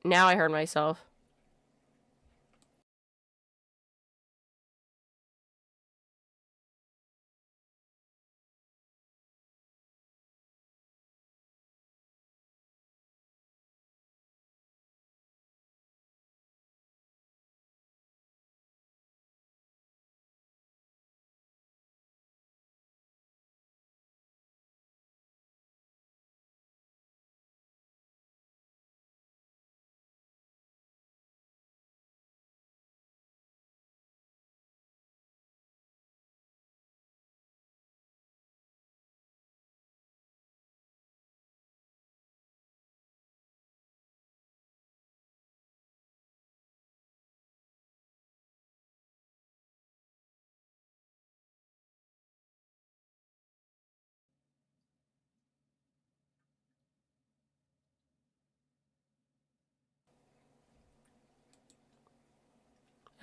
Now I heard myself.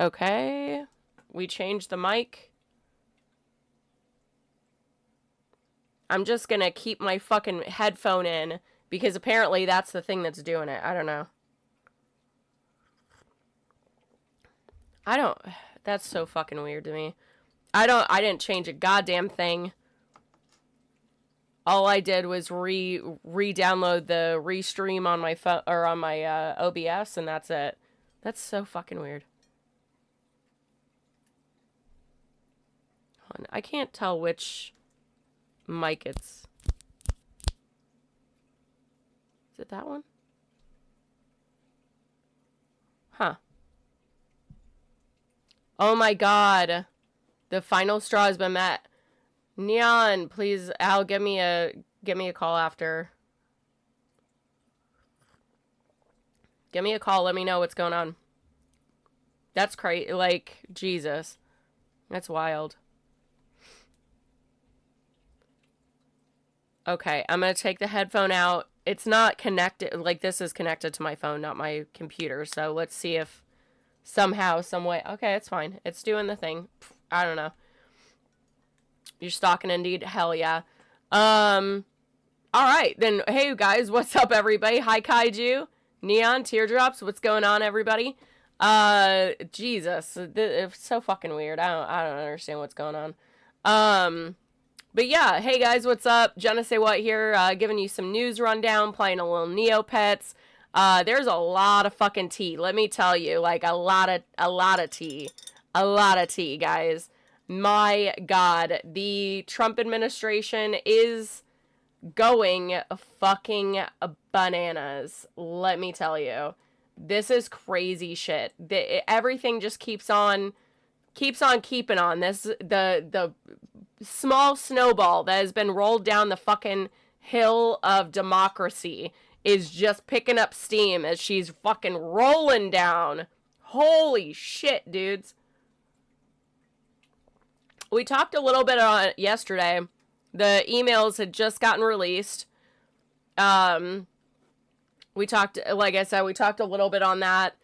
Okay. We changed the mic. I'm just gonna keep my fucking headphone in because apparently that's the thing that's doing it. I don't know. I don't... That's so fucking weird to me. I didn't change a goddamn thing. All I did was re-download the restream on my phone or on my OBS, and that's it. That's so fucking weird. Hold on. I can't tell which mic it's... Is it that one? Huh. Oh my god. The final straw has been met. Neon, please, Al, give me a call after. Give me a call, let me know what's going on. That's crazy, like, Jesus. That's wild. Okay, I'm gonna take the headphone out. It's not connected, like, this is connected to my phone, not my computer, so let's see if somehow, some way... Okay, it's fine. It's doing the thing. I don't know. You're stalking indeed? Hell yeah. Alright, then, hey guys, what's up everybody? Hi Kaiju, Neon, Teardrops, what's going on everybody? Jesus, it's so fucking weird. I don't understand what's going on. But yeah, hey guys, what's up? Jenna Say What here, giving you some news rundown, playing a little Neopets. There's a lot of fucking tea, let me tell you, like, a lot of tea. A lot of tea, guys. My god, the Trump administration is going fucking bananas, let me tell you. This is crazy shit. Everything just keeps on keeping on. The small snowball that has been rolled down the fucking hill of democracy is just picking up steam as she's fucking rolling down. Holy shit, dudes. We talked a little bit on it yesterday. The emails had just gotten released. We talked, like I said, we talked a little bit on that.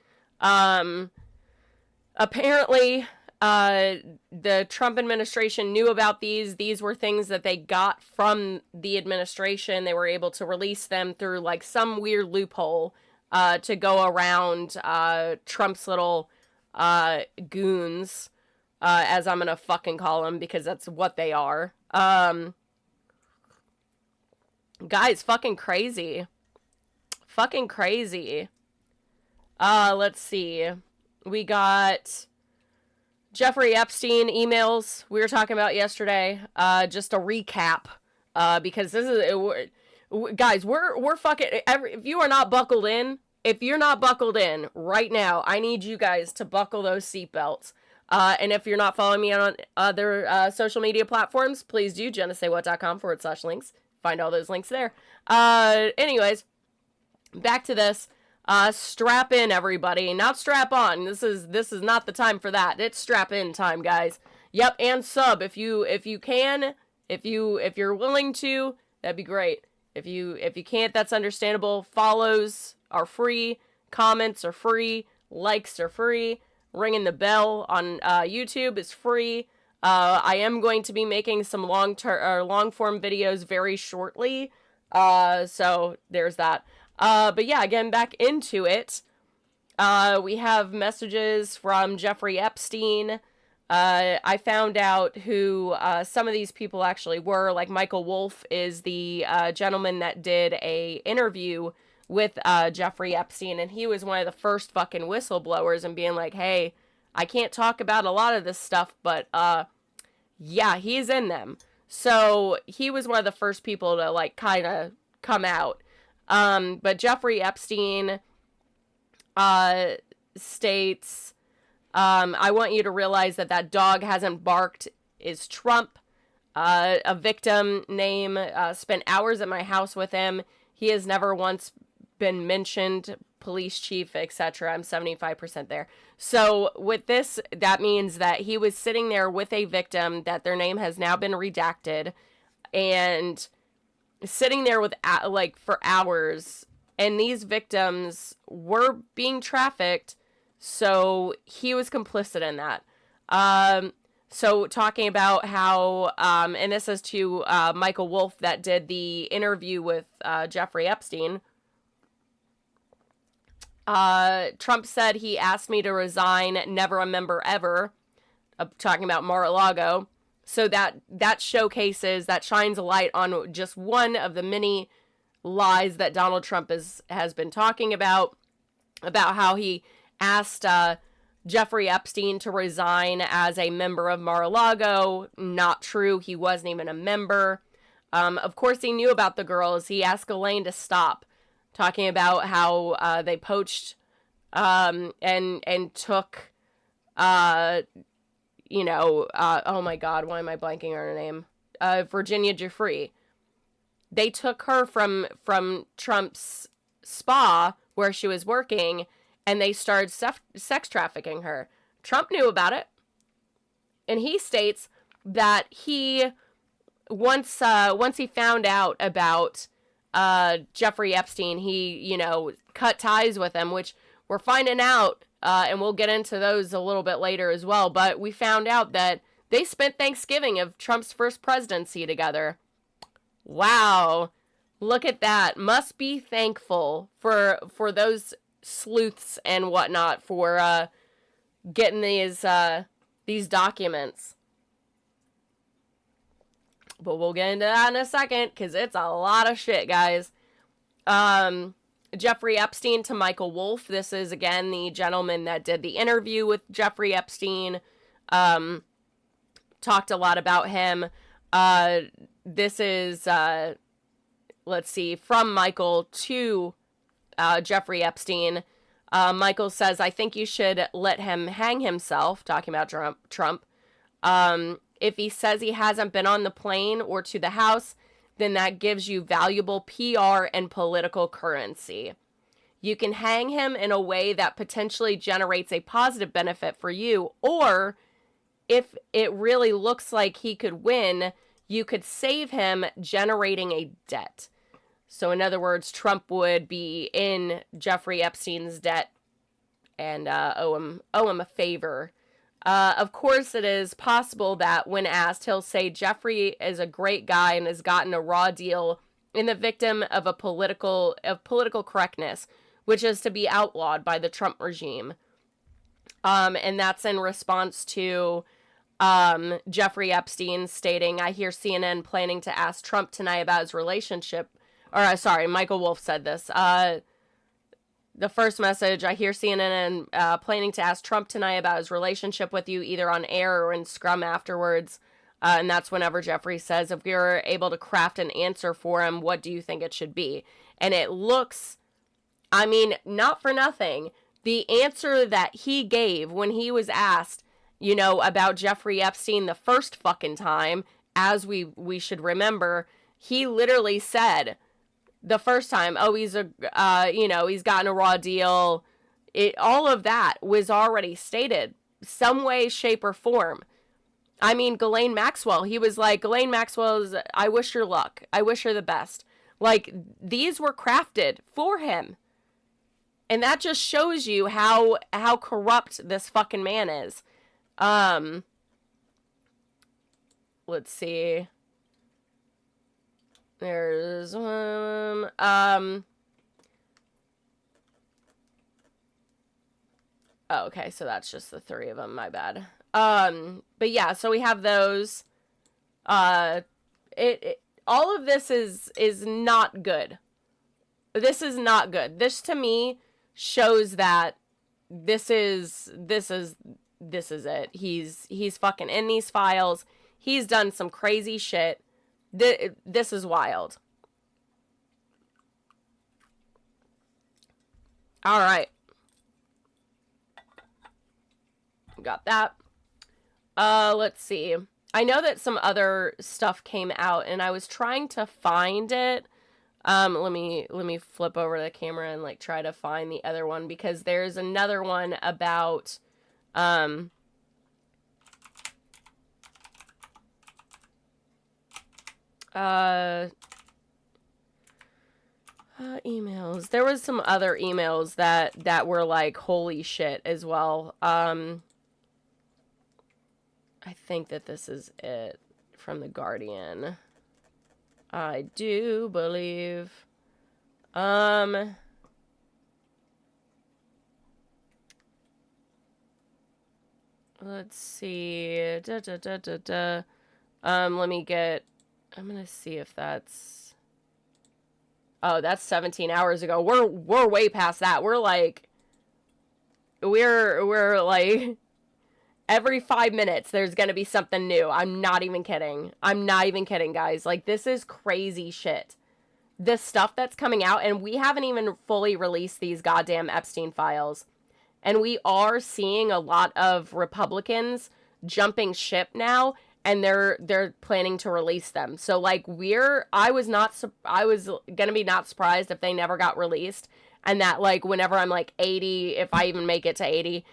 Apparently, the Trump administration knew about these. These were things that they got from the administration. They were able to release them through, like, some weird loophole to go around Trump's little goons. As I'm gonna fucking call them, because that's what they are. Guys, fucking crazy. Fucking crazy. Let's see. We got Jeffrey Epstein emails we were talking about yesterday. Just a recap. Because this is... guys, we're fucking... if you are not buckled in, if you're not buckled in right now, I need you guys to buckle those seatbelts. And if you're not following me on other social media platforms, please do jennasaywhat.com/links. Find all those links there. Anyways, back to this. Strap in, everybody. Not strap on. This is not the time for that. It's strap in time, guys. Yep, and sub if you can. If you're willing to, that'd be great. If you can't, that's understandable. Follows are free. Comments are free. Likes are free. Ringing the bell on YouTube is free. I am going to be making some long form videos very shortly. So there's that. But yeah, getting back into it, we have messages from Jeffrey Epstein. I found out who some of these people actually were. Like Michael Wolff is the gentleman that did a interview with Jeffrey Epstein, and he was one of the first fucking whistleblowers and being like, hey, I can't talk about a lot of this stuff, but yeah, he's in them. So he was one of the first people to like kind of come out. But Jeffrey Epstein states, I want you to realize that that dog hasn't barked is Trump. A victim name spent hours at my house with him. He has never once been mentioned, police chief, etc. I'm 75% there. So with this, that means that he was sitting there with a victim that their name has now been redacted and sitting there with like for hours, and these victims were being trafficked, so he was complicit in that. So talking about how and this is to Michael Wolff that did the interview with Jeffrey Epstein. Trump said he asked me to resign, never a member ever, talking about Mar-a-Lago. So that showcases, that shines a light on just one of the many lies that Donald Trump has been talking about how he asked Jeffrey Epstein to resign as a member of Mar-a-Lago. Not true. He wasn't even a member. Of course, he knew about the girls. He asked Elaine to stop, talking about how they poached and took, oh my God, why am I blanking on her name? Virginia Giuffre. They took her from Trump's spa where she was working, and they started sex trafficking her. Trump knew about it, and he states that he once he found out about Jeffrey Epstein, he cut ties with him, which we're finding out, and we'll get into those a little bit later as well. But we found out that they spent Thanksgiving of Trump's first presidency together. Wow. Look at that. Must be thankful for those sleuths and whatnot for getting these documents. But we'll get into that in a second, because it's a lot of shit, guys. Jeffrey Epstein to Michael Wolff. This is, again, the gentleman that did the interview with Jeffrey Epstein. Talked a lot about him. This is, let's see, from Michael to Jeffrey Epstein. Michael says, I think you should let him hang himself, talking about Trump. If he says he hasn't been on the plane or to the house, then that gives you valuable PR and political currency. You can hang him in a way that potentially generates a positive benefit for you, or if it really looks like he could win, you could save him generating a debt. So in other words, Trump would be in Jeffrey Epstein's debt and owe him a favor. Of course, it is possible that when asked, he'll say Jeffrey is a great guy and has gotten a raw deal in the victim of political correctness, which is to be outlawed by the Trump regime. And that's in response to Jeffrey Epstein stating, I hear CNN planning to ask Trump tonight about his relationship. Or, sorry, Michael Wolff said this. The first message, I hear CNN planning to ask Trump tonight about his relationship with you, either on air or in Scrum afterwards. And that's whenever Jeffrey says, if you're able to craft an answer for him, what do you think it should be? And it looks, I mean, not for nothing, the answer that he gave when he was asked, about Jeffrey Epstein the first fucking time, as we should remember, he literally said, the first time, he's he's gotten a raw deal. All of that was already stated, some way, shape, or form. I mean, Ghislaine Maxwell, he was like, Ghislaine Maxwell's, I wish her luck. I wish her the best. Like, these were crafted for him. And that just shows you how corrupt this fucking man is. Let's see. There's Oh, okay, so that's just the 3 of them, my bad. But yeah, so we have those. It all of this is not good. This is not good. This to me shows that this is it. He's fucking in these files. He's done some crazy shit. This is wild. All right. Got that. Let's see. I know that some other stuff came out and I was trying to find it. Let me flip over the camera and like try to find the other one, because there's another one about emails. There was some other emails that were like holy shit as well. I think that this is it from The Guardian. I do believe. Let's see. Let me get. I'm gonna see if that's. Oh, that's 17 hours ago. We're way past that. We're like. We're like. Every 5 minutes, there's gonna be something new. I'm not even kidding. I'm not even kidding, guys. Like, this is crazy shit. This stuff that's coming out, and we haven't even fully released these goddamn Epstein files. And we are seeing a lot of Republicans jumping ship now, and they're planning to release them. So, like, I was gonna be not surprised if they never got released, and that, like, whenever I'm, like, 80, if I even make it to 80,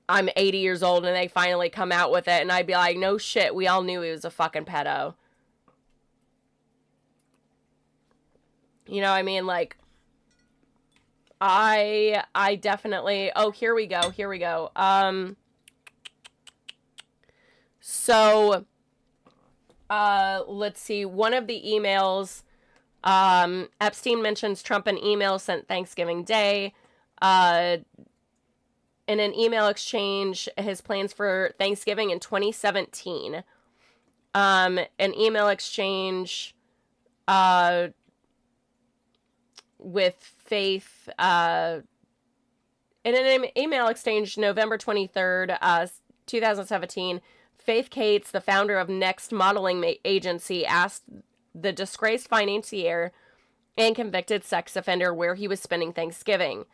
I'm 80 years old and they finally come out with it, and I'd be like, no shit, we all knew he was a fucking pedo. You know what I mean? Like, I definitely... Oh, here we go. So, let's see. One of the emails, Epstein mentions Trump in email sent Thanksgiving Day. In an email exchange, his plans for Thanksgiving in 2017. An email exchange with Faith. In an email exchange November 23rd, 2017, Faith Cates, the founder of Next Modeling Agency, asked the disgraced financier and convicted sex offender where he was spending Thanksgiving.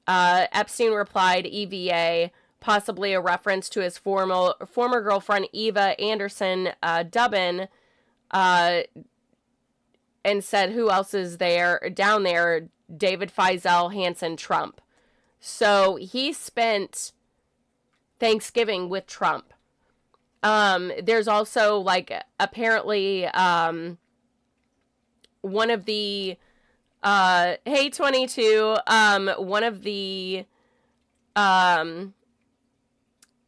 Epstein replied EVA, possibly a reference to his former girlfriend Eva Anderson Dubbin, and said, who else is there down there? David Faisal Hansen Trump. So he spent Thanksgiving with Trump. There's also, like, apparently one of the hey 22, one of the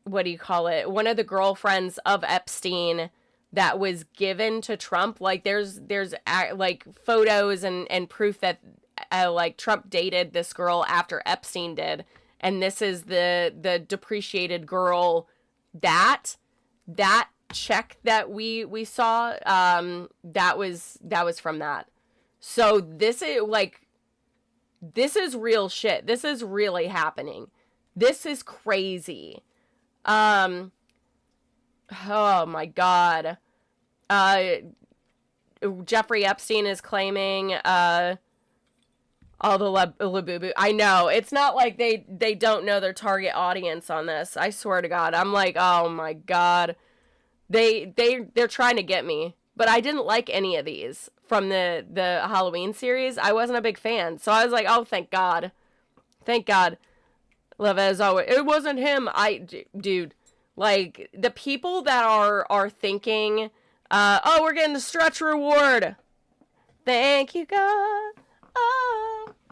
what do you call it, one of the girlfriends of Epstein that was given to Trump, like there's like photos and proof that like Trump dated this girl after Epstein did, and this is the depreciated girl that check that we saw, that was from that. So this is real shit. This is really happening. This is crazy. Oh my God. Jeffrey Epstein is claiming all the labubu. I know. It's not like they don't know their target audience on this. I swear to God. I'm like, oh my God. They're trying to get me. But I didn't like any of these from the Halloween series. I wasn't a big fan. So I was like, oh, thank God. Thank God. Levez always, it wasn't him. Dude, like, the people that are thinking, oh, we're getting the stretch reward. Thank you, God.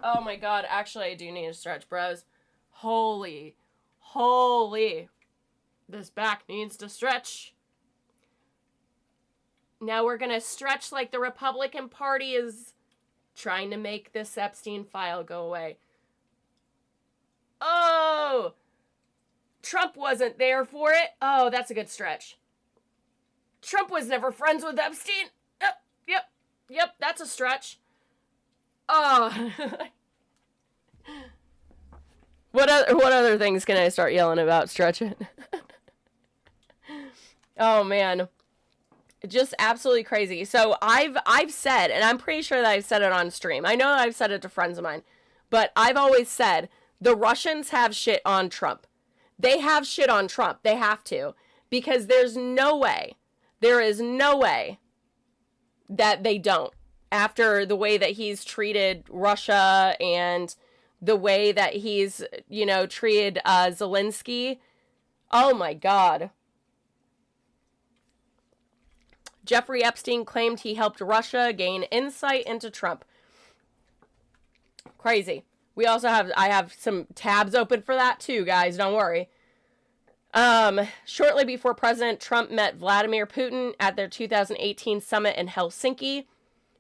Oh my God. Actually, I do need a stretch, bros. Holy. This back needs to stretch. Now we're gonna stretch like the Republican Party is trying to make this Epstein file go away. Oh, Trump wasn't there for it. Oh, that's a good stretch. Trump was never friends with Epstein. Yep, that's a stretch. Oh. What other things can I start yelling about stretching? Oh, man. Just absolutely crazy. So I've said, and I'm pretty sure that I've said it on stream. I know that I've said it to friends of mine, but I've always said the Russians have shit on Trump. They have shit on Trump. They have to. Because there is no way that they don't. After the way that he's treated Russia and the way that he's, treated Zelensky. Oh my God. Jeffrey Epstein claimed he helped Russia gain insight into Trump. Crazy. I have some tabs open for that too, guys. Don't worry. Shortly before President Trump met Vladimir Putin at their 2018 summit in Helsinki,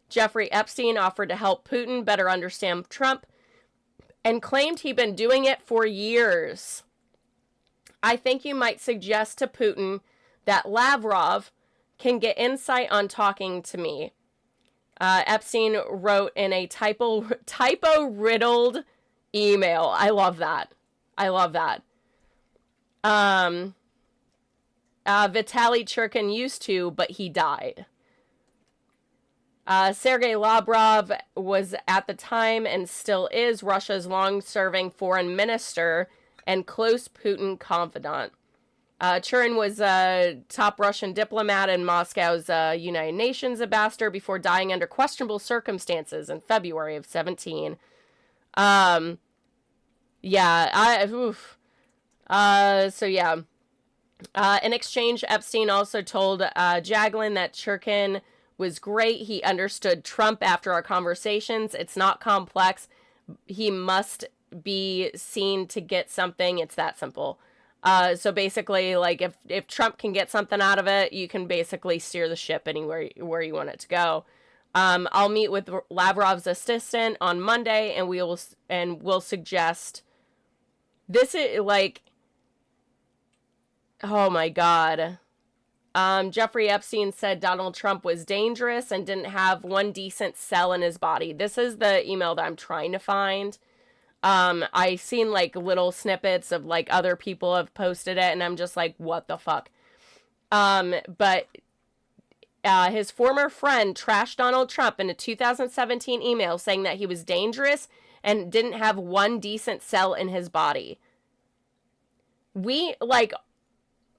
Jeffrey Epstein offered to help Putin better understand Trump and claimed he'd been doing it for years. I think you might suggest to Putin that Lavrov can get insight on talking to me. Epstein wrote in a typo-riddled email. I love that. Vitaly Churkin used to, but he died. Sergei Lavrov was at the time and still is Russia's long-serving foreign minister and close Putin confidant. Churin was a top Russian diplomat and Moscow's United Nations ambassador before dying under questionable circumstances in February of 17. In exchange, Epstein also told Jaglin that Churkin was great. He understood Trump after our conversations. It's not complex. He must be seen to get something. It's that simple. So basically, like, if Trump can get something out of it, you can basically steer the ship anywhere where you want it to go. I'll meet with Lavrov's assistant on Monday, and we'll suggest. This is like, oh my God. Jeffrey Epstein said Donald Trump was dangerous and didn't have one decent cell in his body. This is the email that I'm trying to find. I seen like little snippets of like other people have posted it, and I'm just like, what the fuck? But his former friend trashed Donald Trump in a 2017 email saying that he was dangerous and didn't have one decent cell in his body. We, like,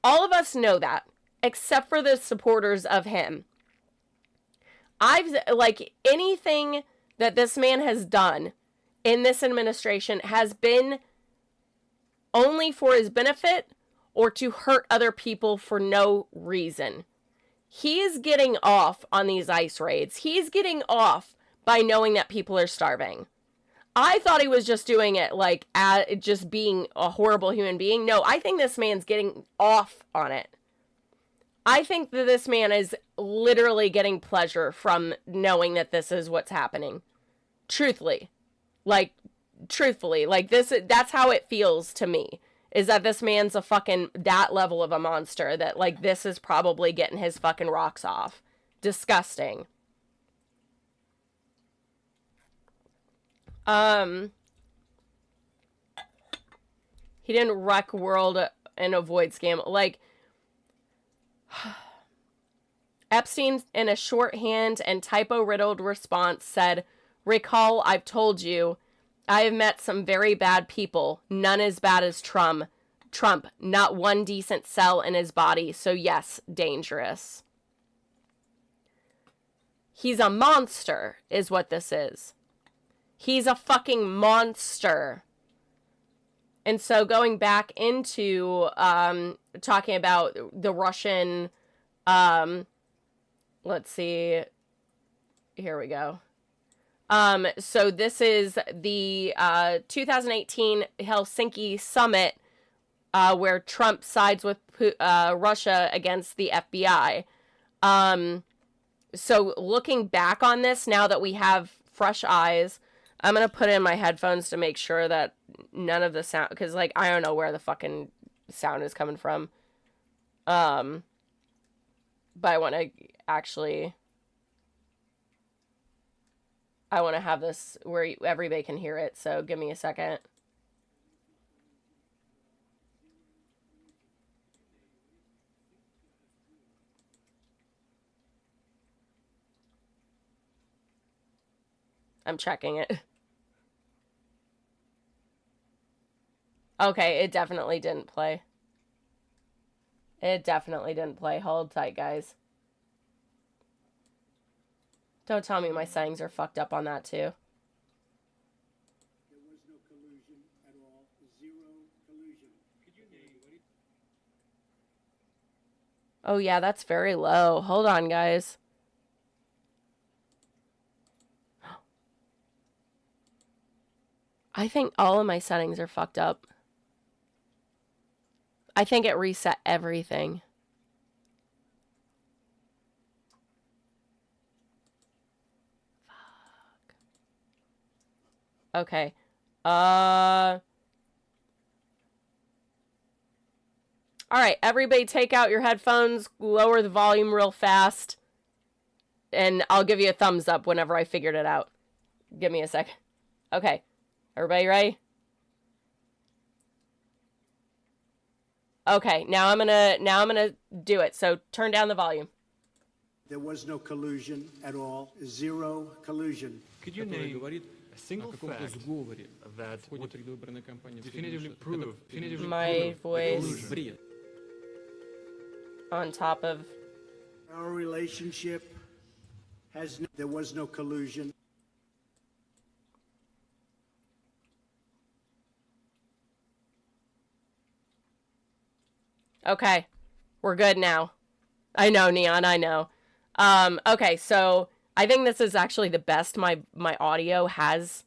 all of us know that, except for the supporters of him. Anything that this man has done in this administration has been only for his benefit or to hurt other people for no reason. He is getting off on these ICE raids. He's getting off by knowing that people are starving. I thought he was just doing it like just being a horrible human being. No, I think this man's getting off on it. I think that this man is literally getting pleasure from knowing that this is what's happening. Truthfully, that's how it feels to me, is that this man's a fucking, that level of a monster, that, like, this is probably getting his fucking rocks off. Disgusting. He didn't wreck world and avoid scam. Like, Epstein, in a shorthand and typo-riddled response, said, "Recall, I've told you, I have met some very bad people. None as bad as Trump. Not one decent cell in his body. So yes, dangerous." He's a monster, is what this is. He's a fucking monster. And so going back into talking about the Russian, let's see, here we go. So this is the 2018 Helsinki summit where Trump sides with Russia against the FBI. So looking back on this, now that we have fresh eyes, I'm gonna put in my headphones to make sure that none of the sound, because like I don't know where the fucking sound is coming from. But I want to actually, I want to have this where everybody can hear it. So give me a second. I'm checking it. Okay, it definitely didn't play. It definitely didn't play. Hold tight, guys. Don't tell me my settings are fucked up on that, too. There was no collusion at all. Zero collusion. Oh, yeah, that's very low. Hold on, guys. I think all of my settings are fucked up. I think it reset everything. Fuck. Okay. All right, everybody take out your headphones, lower the volume real fast, and I'll give you a thumbs up whenever I figured it out. Give me a sec. Okay. Everybody ready? Okay, now I'm gonna do it. So turn down the volume. There was no collusion at all. Zero collusion. Could you name a single fact that would definitively prove My voice on top of... Our relationship has there was no collusion. Okay, we're good now. I know, Neon, I know. Okay, so I think this is actually the best my audio has,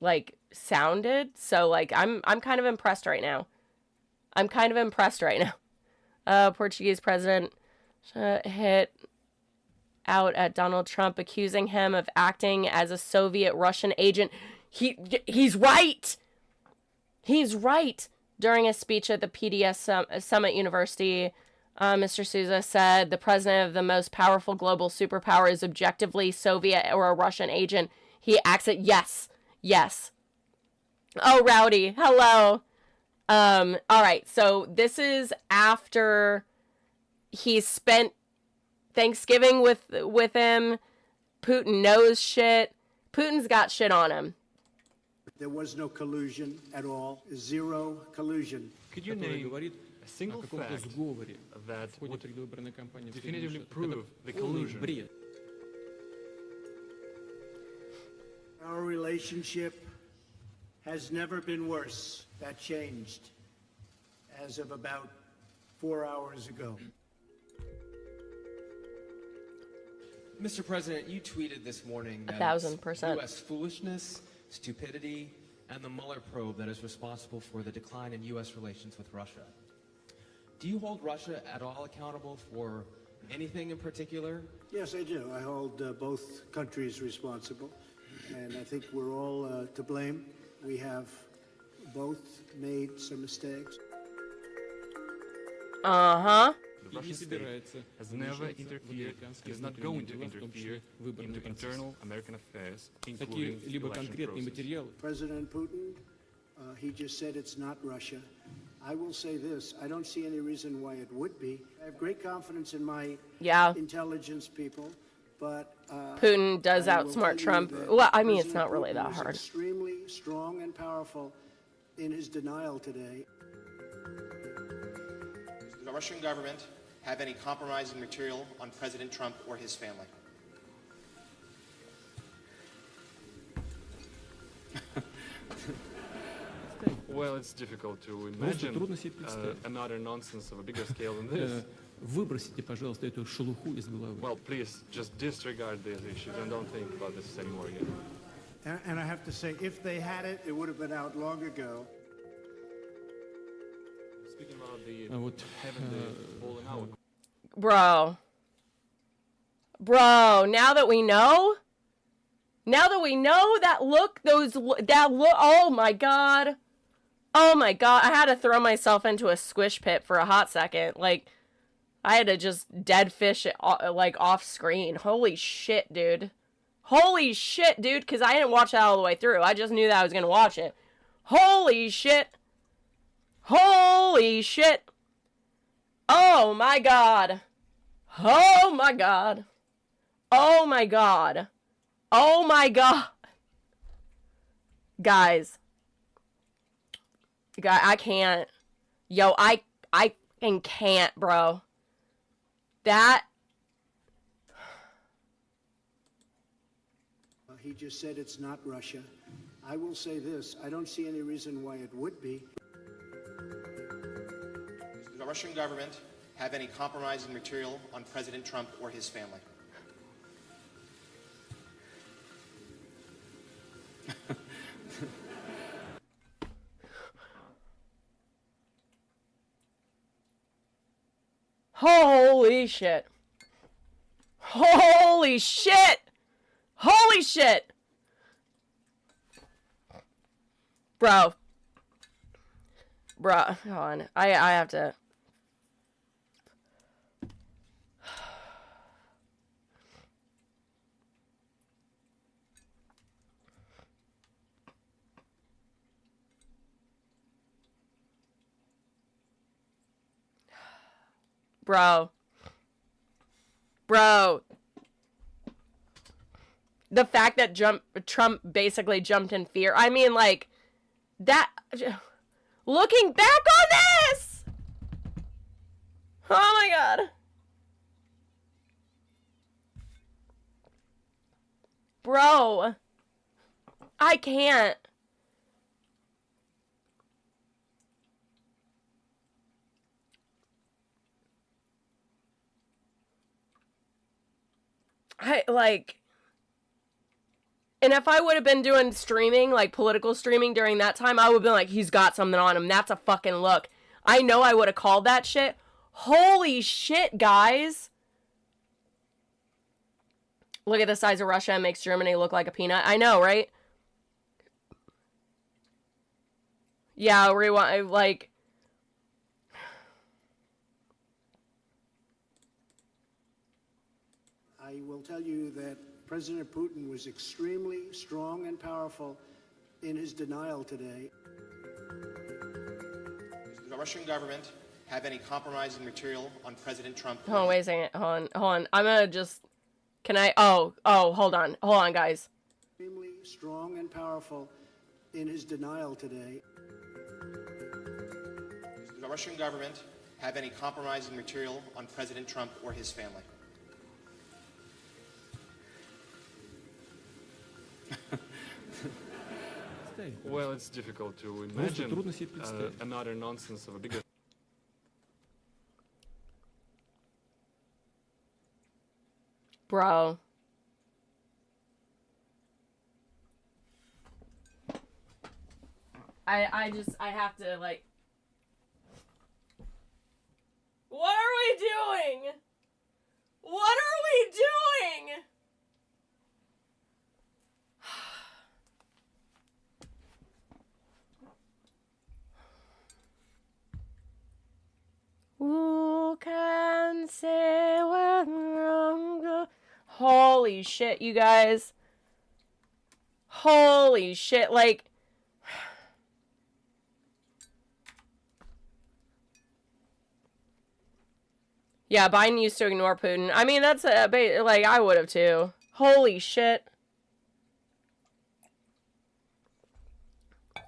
like, sounded. So, like, I'm kind of impressed right now. I'm kind of impressed right now. Portuguese president hit out at Donald Trump, accusing him of acting as a Soviet Russian agent. He's right! He's right! During a speech at the PDS Summit University, Mr. Souza said the president of the most powerful global superpower is objectively Soviet or a Russian agent. He acts it. Yes. Yes. Oh, Rowdy. Hello. All right. So this is after he spent Thanksgiving with him. Putin knows shit. Putin's got shit on him. There was no collusion at all. Zero collusion. Could you name a single fact that would definitively prove the collusion? Our relationship has never been worse. That changed as of about 4 hours ago. Mr. President, you tweeted this morning that 1,000%. U.S. foolishness, stupidity, and the Mueller probe that is responsible for the decline in U.S. relations with Russia. Do you hold Russia at all accountable for anything in particular? Yes, I do. I hold both countries responsible, and I think we're all to blame. We have both made some mistakes. Uh-huh. The Russian state has never interfered, is not going to interfere into internal American affairs, including the election process. President Putin, he just said it's not Russia. I will say this, I don't see any reason why it would be. I have great confidence in my intelligence people, but... Putin does outsmart Trump. Well, I mean, it's not really that hard. Extremely strong and powerful in his denial today. Does the Russian government have any compromising material on President Trump or his family? Well, it's difficult to imagine another nonsense of a bigger scale than this. Выбросите, пожалуйста, эту шелуху из головы. Well, please, just disregard these issues and don't think about this anymore yet. And I have to say, if they had it, it would have been out long ago. Speaking about the Вот, falling out. Bro, now that we know, Now that we know that look, oh my god. Oh my god, I had to throw myself into a squish pit for a hot second. Like, I had to just dead fish it, like, off screen. Holy shit, dude. Holy shit, dude, because I didn't watch that all the way through. I just knew that I was going to watch it. Holy shit. Holy shit. Oh my god. Oh my god. Oh my god. Oh my god. Guys. I can't. Yo, I can't, bro. That. He just said it's not Russia. I will say this. I don't see any reason why it would be. Does the Russian government have any compromising material on President Trump or his family? Holy shit. Holy shit. Holy shit. Bro. Hold on. I have to. Bro. The fact that Trump basically jumped in fear. I mean, like, that. Looking back on this! Oh my god. Bro. I can't. And if I would have been doing streaming, like political streaming during that time, I would have been like, he's got something on him. That's a fucking look. I know I would have called that shit. Holy shit, guys. Look at the size of Russia and makes Germany look like a peanut. I know, right? Yeah, rewind, like... I will tell you that President Putin was extremely strong and powerful in his denial today. Does the Russian government have any compromising material on President Trump? Hold on, wait a second. Hold on. I'm gonna just... Can I... Oh, hold on. Hold on, guys. Extremely strong and powerful in his denial today. Does the Russian government have any compromising material on President Trump or his family? Well, it's difficult to imagine another nonsense of a bigger... Bro. I have to, like... What are we doing? What are we doing? Who can say when wrong go? Holy shit, you guys. Holy shit, like... Yeah, Biden used to ignore Putin. I mean, that's like, I would have too. Holy shit.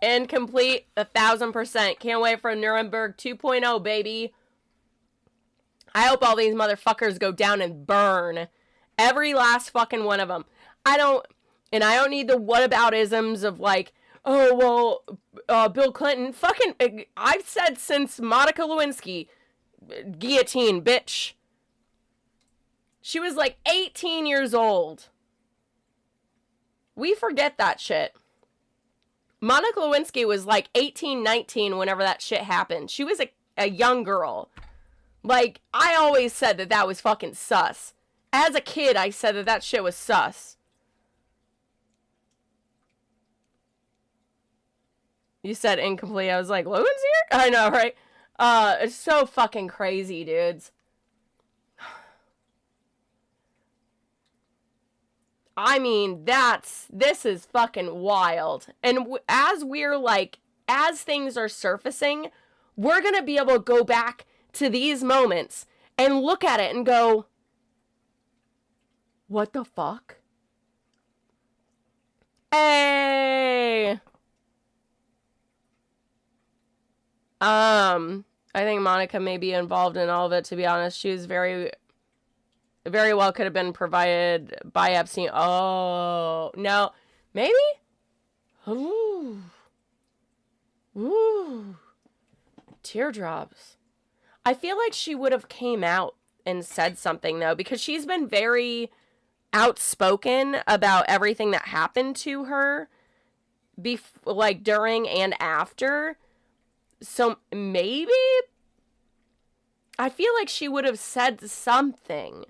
Incomplete, 1000%. Can't wait for Nuremberg 2.0, baby. I hope all these motherfuckers go down and burn. Every last fucking one of them. I don't need the whataboutisms of like, oh, well, Bill Clinton. Fucking, I've said since Monica Lewinsky, guillotine, bitch. She was like 18 years old. We forget that shit. Monica Lewinsky was like 18, 19 whenever that shit happened. She was a young girl. Like, I always said that was fucking sus. As a kid, I said that shit was sus. You said incomplete. I was like, Logan's here? I know, right? It's so fucking crazy, dudes. I mean, this is fucking wild. And as we're like, as things are surfacing, we're gonna be able to go back to these moments and look at it and go, what the fuck? Hey! I think Monica may be involved in all of it, to be honest. She was very well could have been provided by Epstein. Oh, no. Maybe? Ooh. Ooh. Teardrops. I feel like she would have came out and said something, though, because she's been very outspoken about everything that happened to her, like, during and after. So, maybe? I feel like she would have said something.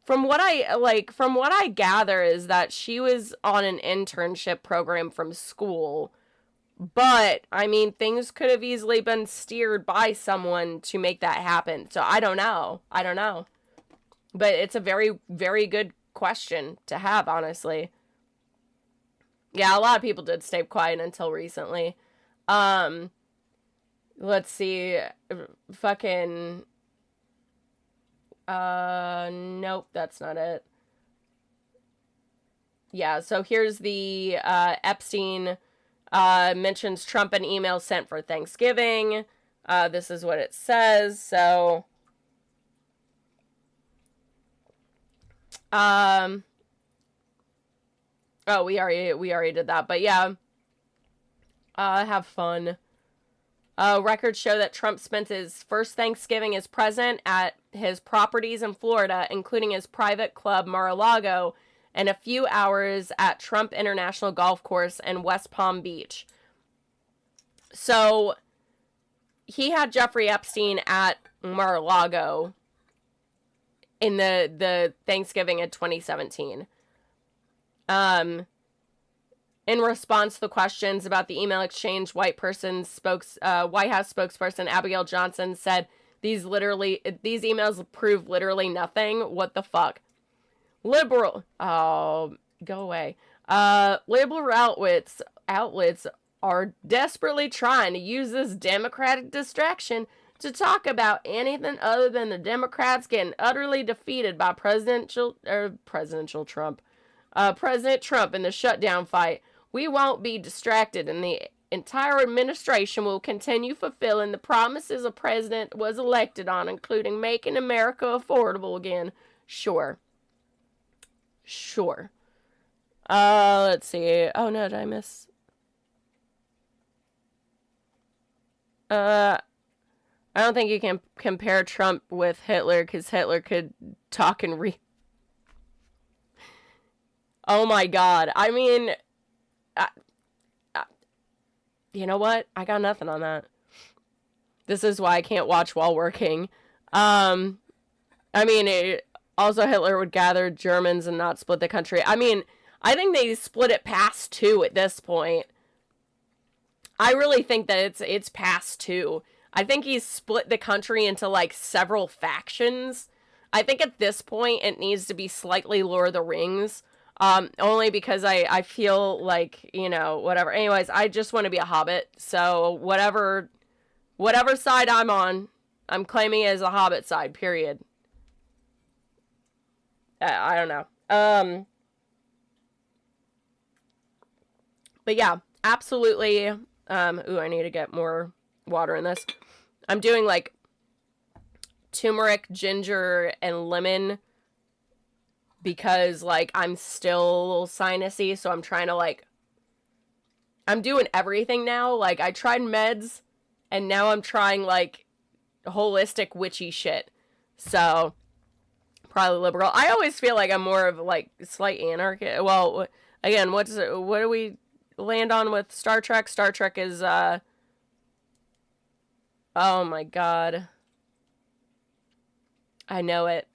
From what I gather is that she was on an internship program from school. But, I mean, things could have easily been steered by someone to make that happen. So, I don't know. But it's a very, very good question to have, honestly. Yeah, a lot of people did stay quiet until recently. Let's see. Fucking... nope, that's not it. Yeah, so here's the, Epstein, mentions Trump an email sent for Thanksgiving. This is what it says, so... Oh, we already did that, but yeah. Have fun. Records show that Trump spent his first Thanksgiving as president at his properties in Florida, including his private club Mar-a-Lago, and a few hours at Trump International Golf Course in West Palm Beach. So, he had Jeffrey Epstein at Mar-a-Lago in the Thanksgiving in 2017. In response to the questions about the email exchange, White House spokesperson Abigail Johnson said, these emails prove literally nothing. What the fuck? Go away. Liberal outlets are desperately trying to use this Democratic distraction to talk about anything other than the Democrats getting utterly defeated by President Trump in the shutdown fight. We won't be distracted, and the entire administration will continue fulfilling the promises a president was elected on, including making America affordable again. Sure. Let's see. Oh, no, did I miss? I don't think you can compare Trump with Hitler, because Hitler could talk and read. Oh my god. I mean, you know what? I got nothing on that. This is why I can't watch while working. I mean, also Hitler would gather Germans and not split the country. I mean, I think they split it past 2 at this point. I really think that it's past 2. I think he's split the country into, like, several factions. I think at this point it needs to be slightly Lord of the Rings. Only because I feel like, you know, whatever. Anyways, I just want to be a hobbit. So whatever side I'm on, I'm claiming it as a hobbit side, period. I don't know. But yeah, absolutely. Ooh, I need to get more water in this. I'm doing like turmeric, ginger, and lemon because, like, I'm still sinusy, so I'm trying to, like, I'm doing everything now. Like, I tried meds, and now I'm trying, like, holistic witchy shit. So, probably liberal. I always feel like I'm more of, like, slight anarchist. Well, again, what do we land on with Star Trek? Star Trek is, oh my god. I know it.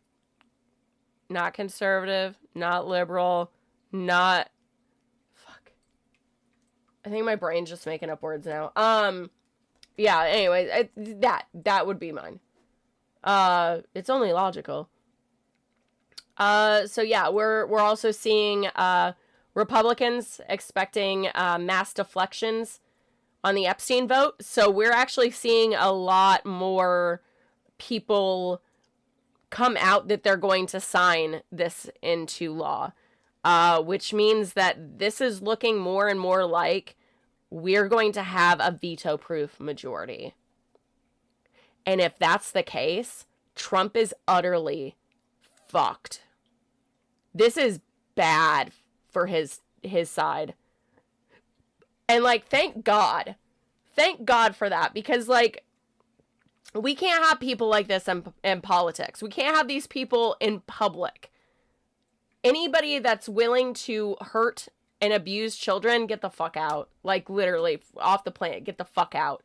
Not conservative, not liberal, not... Fuck. I think my brain's just making up words now. Yeah, anyway, that would be mine. It's only logical. So yeah, we're also seeing Republicans expecting mass deflections on the Epstein vote. So we're actually seeing a lot more people come out that they're going to sign this into law, which means that this is looking more and more like we're going to have a veto-proof majority. And if that's the case, Trump is utterly fucked. This is bad for his side. And, like, thank God. Thank God for that. Because, like, we can't have people like this in politics. We can't have these people in public. Anybody that's willing to hurt and abuse children, get the fuck out. Like, literally, off the planet. Get the fuck out.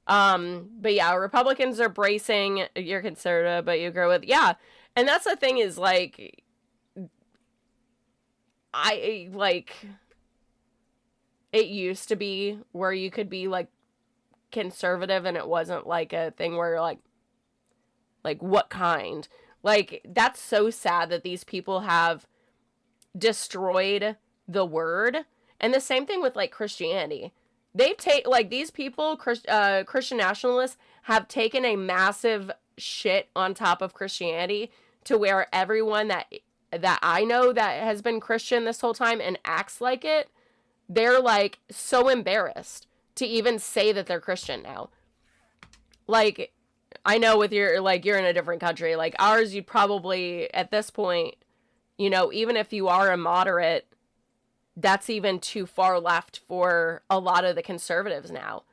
But yeah, Republicans are bracing. You're conservative, but you agree with... Yeah. And that's the thing is, like... It used to be where you could be, like, conservative and it wasn't, like, a thing where you're, like, what kind? Like, that's so sad that these people have destroyed the word. And the same thing with, like, Christianity. They've these people, Christian nationalists, have taken a massive shit on top of Christianity to where everyone that I know that has been Christian this whole time and acts like it, they're, like, so embarrassed to even say that they're Christian now. Like, I know with your, like, you're in a different country. Like, ours, you'd probably, at this point, you know, even if you are a moderate, that's even too far left for a lot of the conservatives now.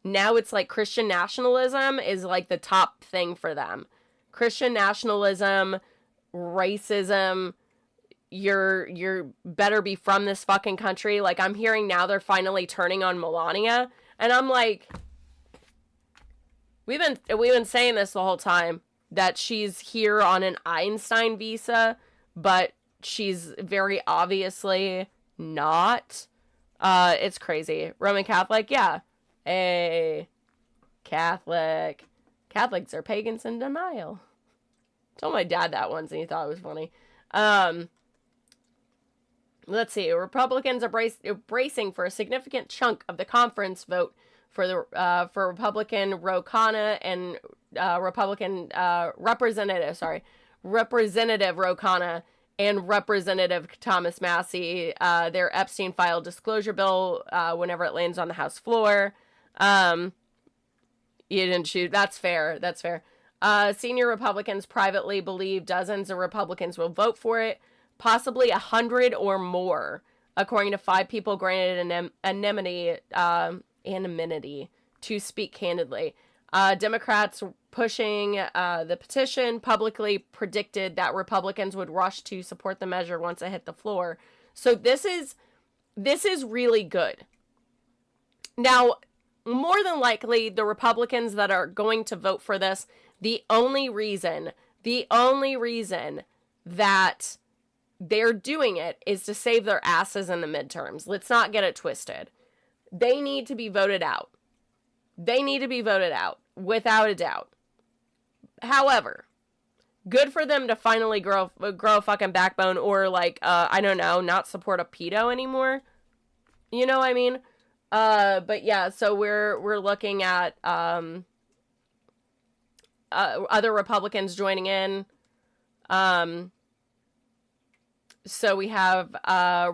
Now it's, like, Christian nationalism is, like, the top thing for them. Christian nationalism, racism... You're better be from this fucking country. Like, I'm hearing now they're finally turning on Melania. And I'm like, we've been saying this the whole time, that she's here on an Einstein visa, but she's very obviously not. It's crazy. Roman Catholic, yeah. Hey, Catholic. Catholics are pagans in denial. Told my dad that once and he thought it was funny. Let's see. Republicans are bracing for a significant chunk of the conference vote for Republican Ro Khanna and Representative Ro Khanna and Representative Thomas Massey, their Epstein file disclosure bill, whenever it lands on the House floor. You didn't shoot. That's fair. That's fair. Senior Republicans privately believe dozens of Republicans will vote for it. Possibly 100 or more, according to 5 people granted anonymity to speak candidly. Democrats pushing the petition publicly predicted that Republicans would rush to support the measure once it hit the floor. So this is really good. Now, more than likely, the Republicans that are going to vote for this, the only reason that they're doing it is to save their asses in the midterms. Let's not get it twisted. They need to be voted out. They need to be voted out, without a doubt. However, good for them to finally grow a fucking backbone, or, like, I don't know, not support a pedo anymore. You know what I mean? But yeah, so we're looking at other Republicans joining in. So we have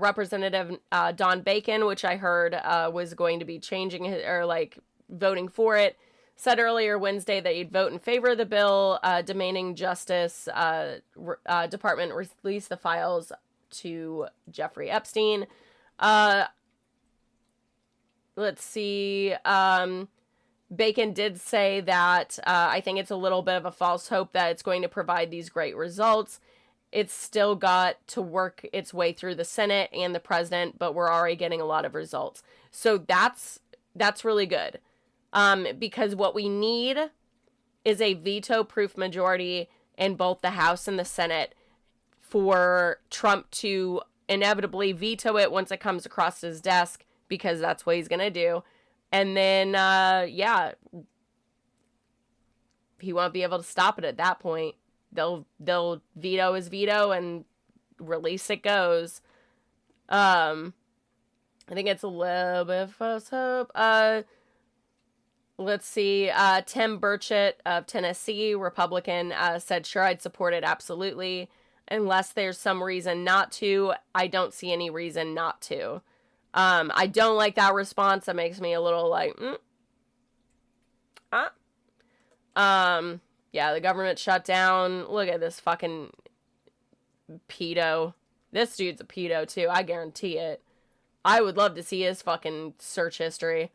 Representative Don Bacon, which I heard was going to be changing or, like, voting for it. Said earlier Wednesday that he'd vote in favor of the bill, demanding Justice Department release the files to Jeffrey Epstein. Let's see. Bacon did say that I think it's a little bit of a false hope that it's going to provide these great results. It's still got to work its way through the Senate and the president, but we're already getting a lot of results. So that's really good. Because what we need is a veto-proof majority in both the House and the Senate for Trump to inevitably veto it once it comes across his desk because that's what he's gonna do. And then, yeah, he won't be able to stop it at that point. They'll veto his veto and release it goes. I think it's a little bit of false hope. Let's see. Tim Burchett of Tennessee, Republican, said, sure, I'd support it absolutely. Unless there's some reason not to, I don't see any reason not to. I don't like that response. That makes me a little like, yeah, the government shut down. Look at this fucking pedo. This dude's a pedo too. I guarantee it. I would love to see his fucking search history.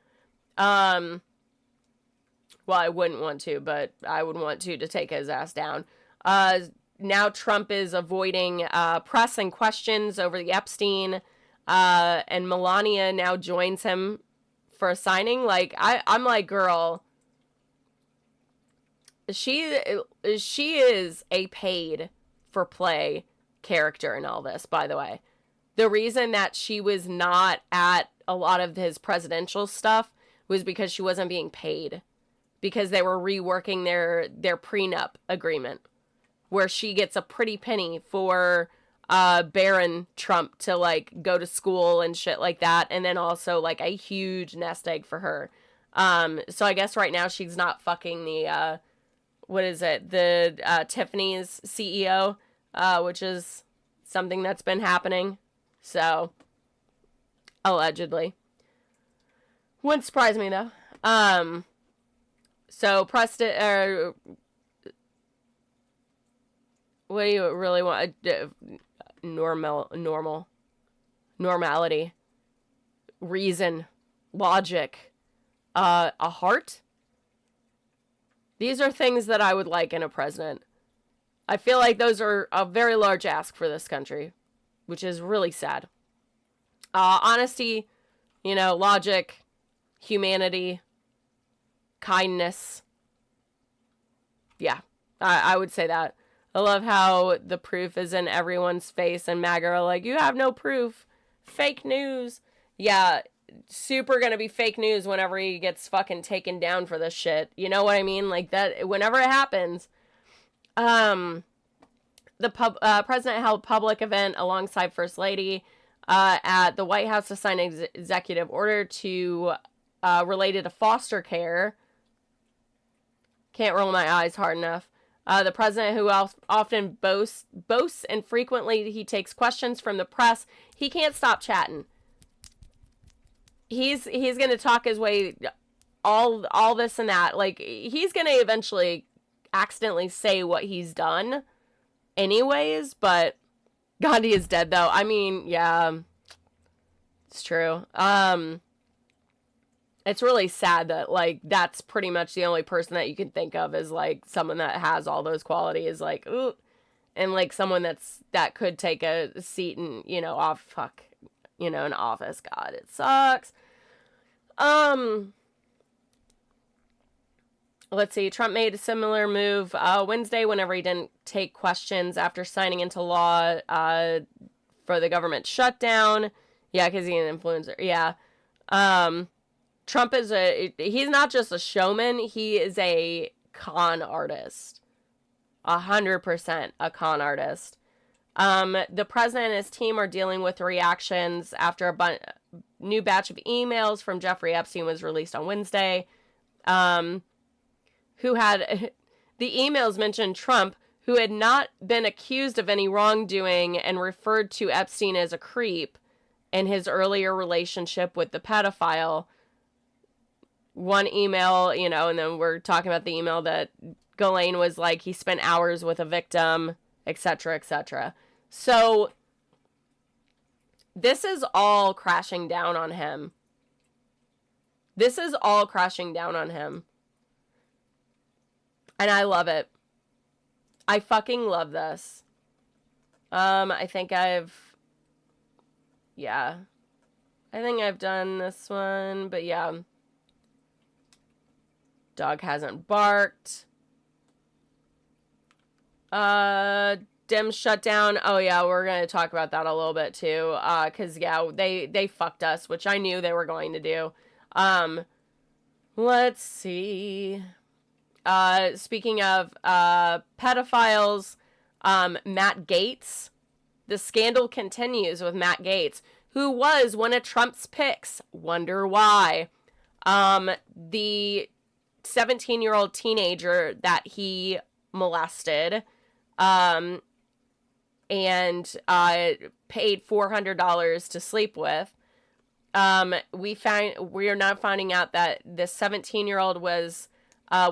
Well, I wouldn't want to, but I would want to take his ass down. Now Trump is avoiding press and questions over the Epstein, and Melania now joins him for a signing. Like, I'm like, girl, she is a paid for play character in all this, by the way. The reason that she was not at a lot of his presidential stuff was because she wasn't being paid. Because they were reworking their prenup agreement, where she gets a pretty penny for Barron Trump to, like, go to school and shit like that, and then also, like, a huge nest egg for her. So I guess right now she's not fucking the, what is it, the Tiffany's CEO, which is something that's been happening. So, allegedly. Wouldn't surprise me, though. So, Preston, what do you really want? Normality, reason, logic, a heart? These are things that I would like in a president. I feel like those are a very large ask for this country, which is really sad. Honesty, logic, humanity, kindness. Yeah, I would say that. I love how the proof is in everyone's face, and MAGA are like, you have no proof. Fake news. Yeah, super gonna be fake news whenever he gets fucking taken down for this shit. You know what I mean? Like, that, whenever it happens. The president held a public event alongside First Lady at the White House to sign an executive order to related to foster care. Can't roll my eyes hard enough. The president, who often boasts and frequently he takes questions from the press, he can't stop chatting. He's gonna talk his way all this and that. Like, he's gonna eventually accidentally say what he's done anyways, but Gandhi is dead, though. I mean, yeah, it's true. It's really sad that, like, that's pretty much the only person that you can think of as, like, someone that has all those qualities, like, ooh, and, like, someone that could take a seat in, an office. God, it sucks. Let's see. Trump made a similar move Wednesday whenever he didn't take questions after signing into law for the government shutdown. Yeah, because he's an influencer. Yeah. Trump is he's not just a showman, he is a con artist. 100% a con artist. The president and his team are dealing with reactions after a new batch of emails from Jeffrey Epstein was released on Wednesday. Who had, the emails mentioned Trump, who had not been accused of any wrongdoing and referred to Epstein as a creep in his earlier relationship with the pedophile. One email, and then we're talking about the email that Ghislaine was like, he spent hours with a victim, etc., etc. So, this is all crashing down on him. This is all crashing down on him. And I love it. I fucking love this. I think I've done this one, but yeah. Dog hasn't barked. Dems shut down. Oh yeah, we're gonna talk about that a little bit too. Cause yeah, they fucked us, which I knew they were going to do. Let's see. Speaking of pedophiles, Matt Gaetz. The scandal continues with Matt Gaetz, who was one of Trump's picks. Wonder why. The 17-year-old teenager that he molested, and paid $400 to sleep with. We are now finding out that this 17-year-old was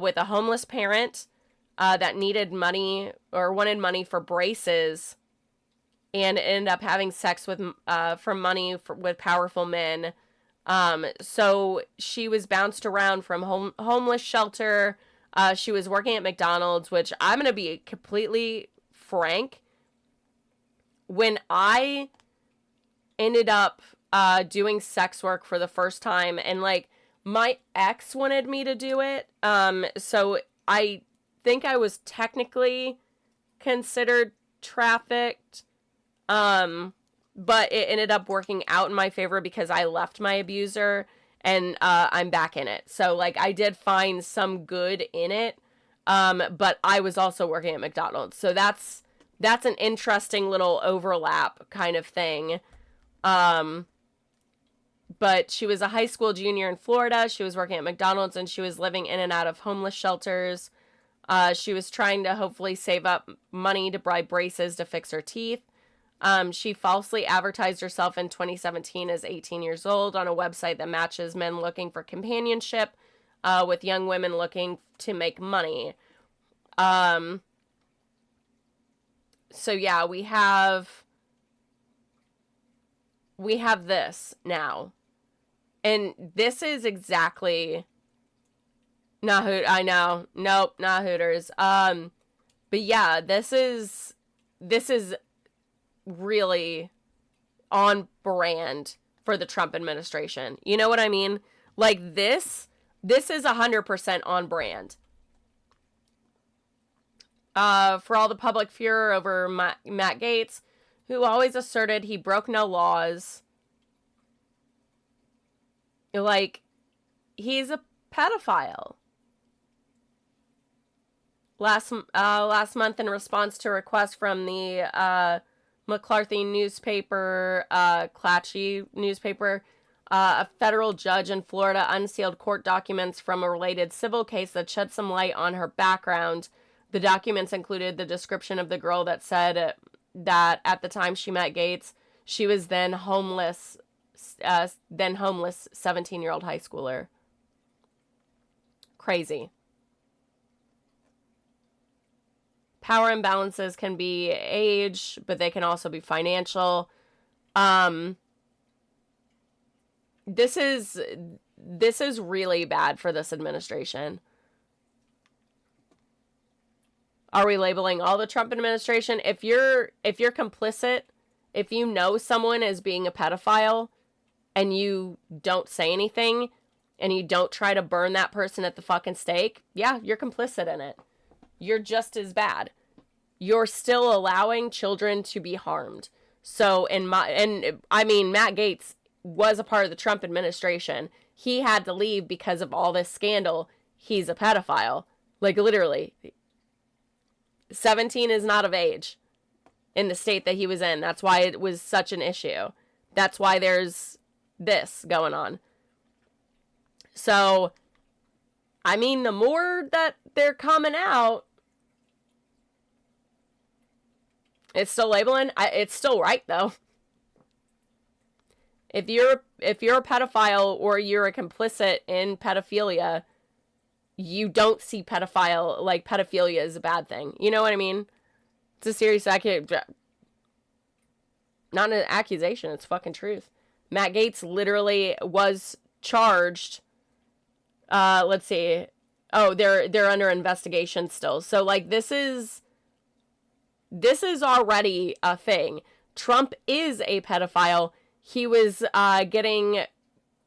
with a homeless parent that needed money or wanted money for braces, and ended up having sex with for money with powerful men. So she was bounced around from homeless shelter. She was working at McDonald's, which I'm going to be completely frank. When I ended up doing sex work for the first time, and like my ex wanted me to do it, so I think I was technically considered trafficked, but it ended up working out in my favor because I left my abuser, and I'm back in it. So like I did find some good in it, but I was also working at McDonald's, so that's an interesting little overlap kind of thing. But she was a high school junior in Florida. She was working at McDonald's, and she was living in and out of homeless shelters. She was trying to hopefully save up money to buy braces to fix her teeth. She falsely advertised herself in 2017 as 18 years old on a website that matches men looking for companionship with young women looking to make money. So yeah, we have this now. And this is exactly not I know. Nope, not Hooters. But yeah, this is really on brand for the Trump administration. You know what I mean? Like this is 100% on brand. For all the public furor over Matt Gaetz, who always asserted he broke no laws. Like, he's a pedophile. Last month, in response to a request from the McCarthy newspaper, Clatchy newspaper, a federal judge in Florida unsealed court documents from a related civil case that shed some light on her background. The documents included the description of the girl that said that at the time she met Gaetz, she was then homeless 17-year-old high schooler. Crazy. Power imbalances can be age, but they can also be financial. This is really bad for this administration. Are we labeling all the Trump administration? If you're complicit, if you know someone is being a pedophile and you don't say anything and you don't try to burn that person at the fucking stake, yeah, you're complicit in it. You're just as bad. You're still allowing children to be harmed. So Matt Gaetz was a part of the Trump administration. He had to leave because of all this scandal. He's a pedophile. Like, literally. 17 is not of age in the state that he was in. That's why it was such an issue. That's why there's this going on. So, I mean, the more that they're coming out, it's still labeling. It's still right, though. If you're a pedophile or you're a complicit in pedophilia, you don't see pedophilia is a bad thing. You know what I mean? It's a serious not an accusation. It's fucking truth. Matt Gaetz literally was charged. Let's see. Oh, they're under investigation still. So like this is already a thing. Trump is a pedophile. He was getting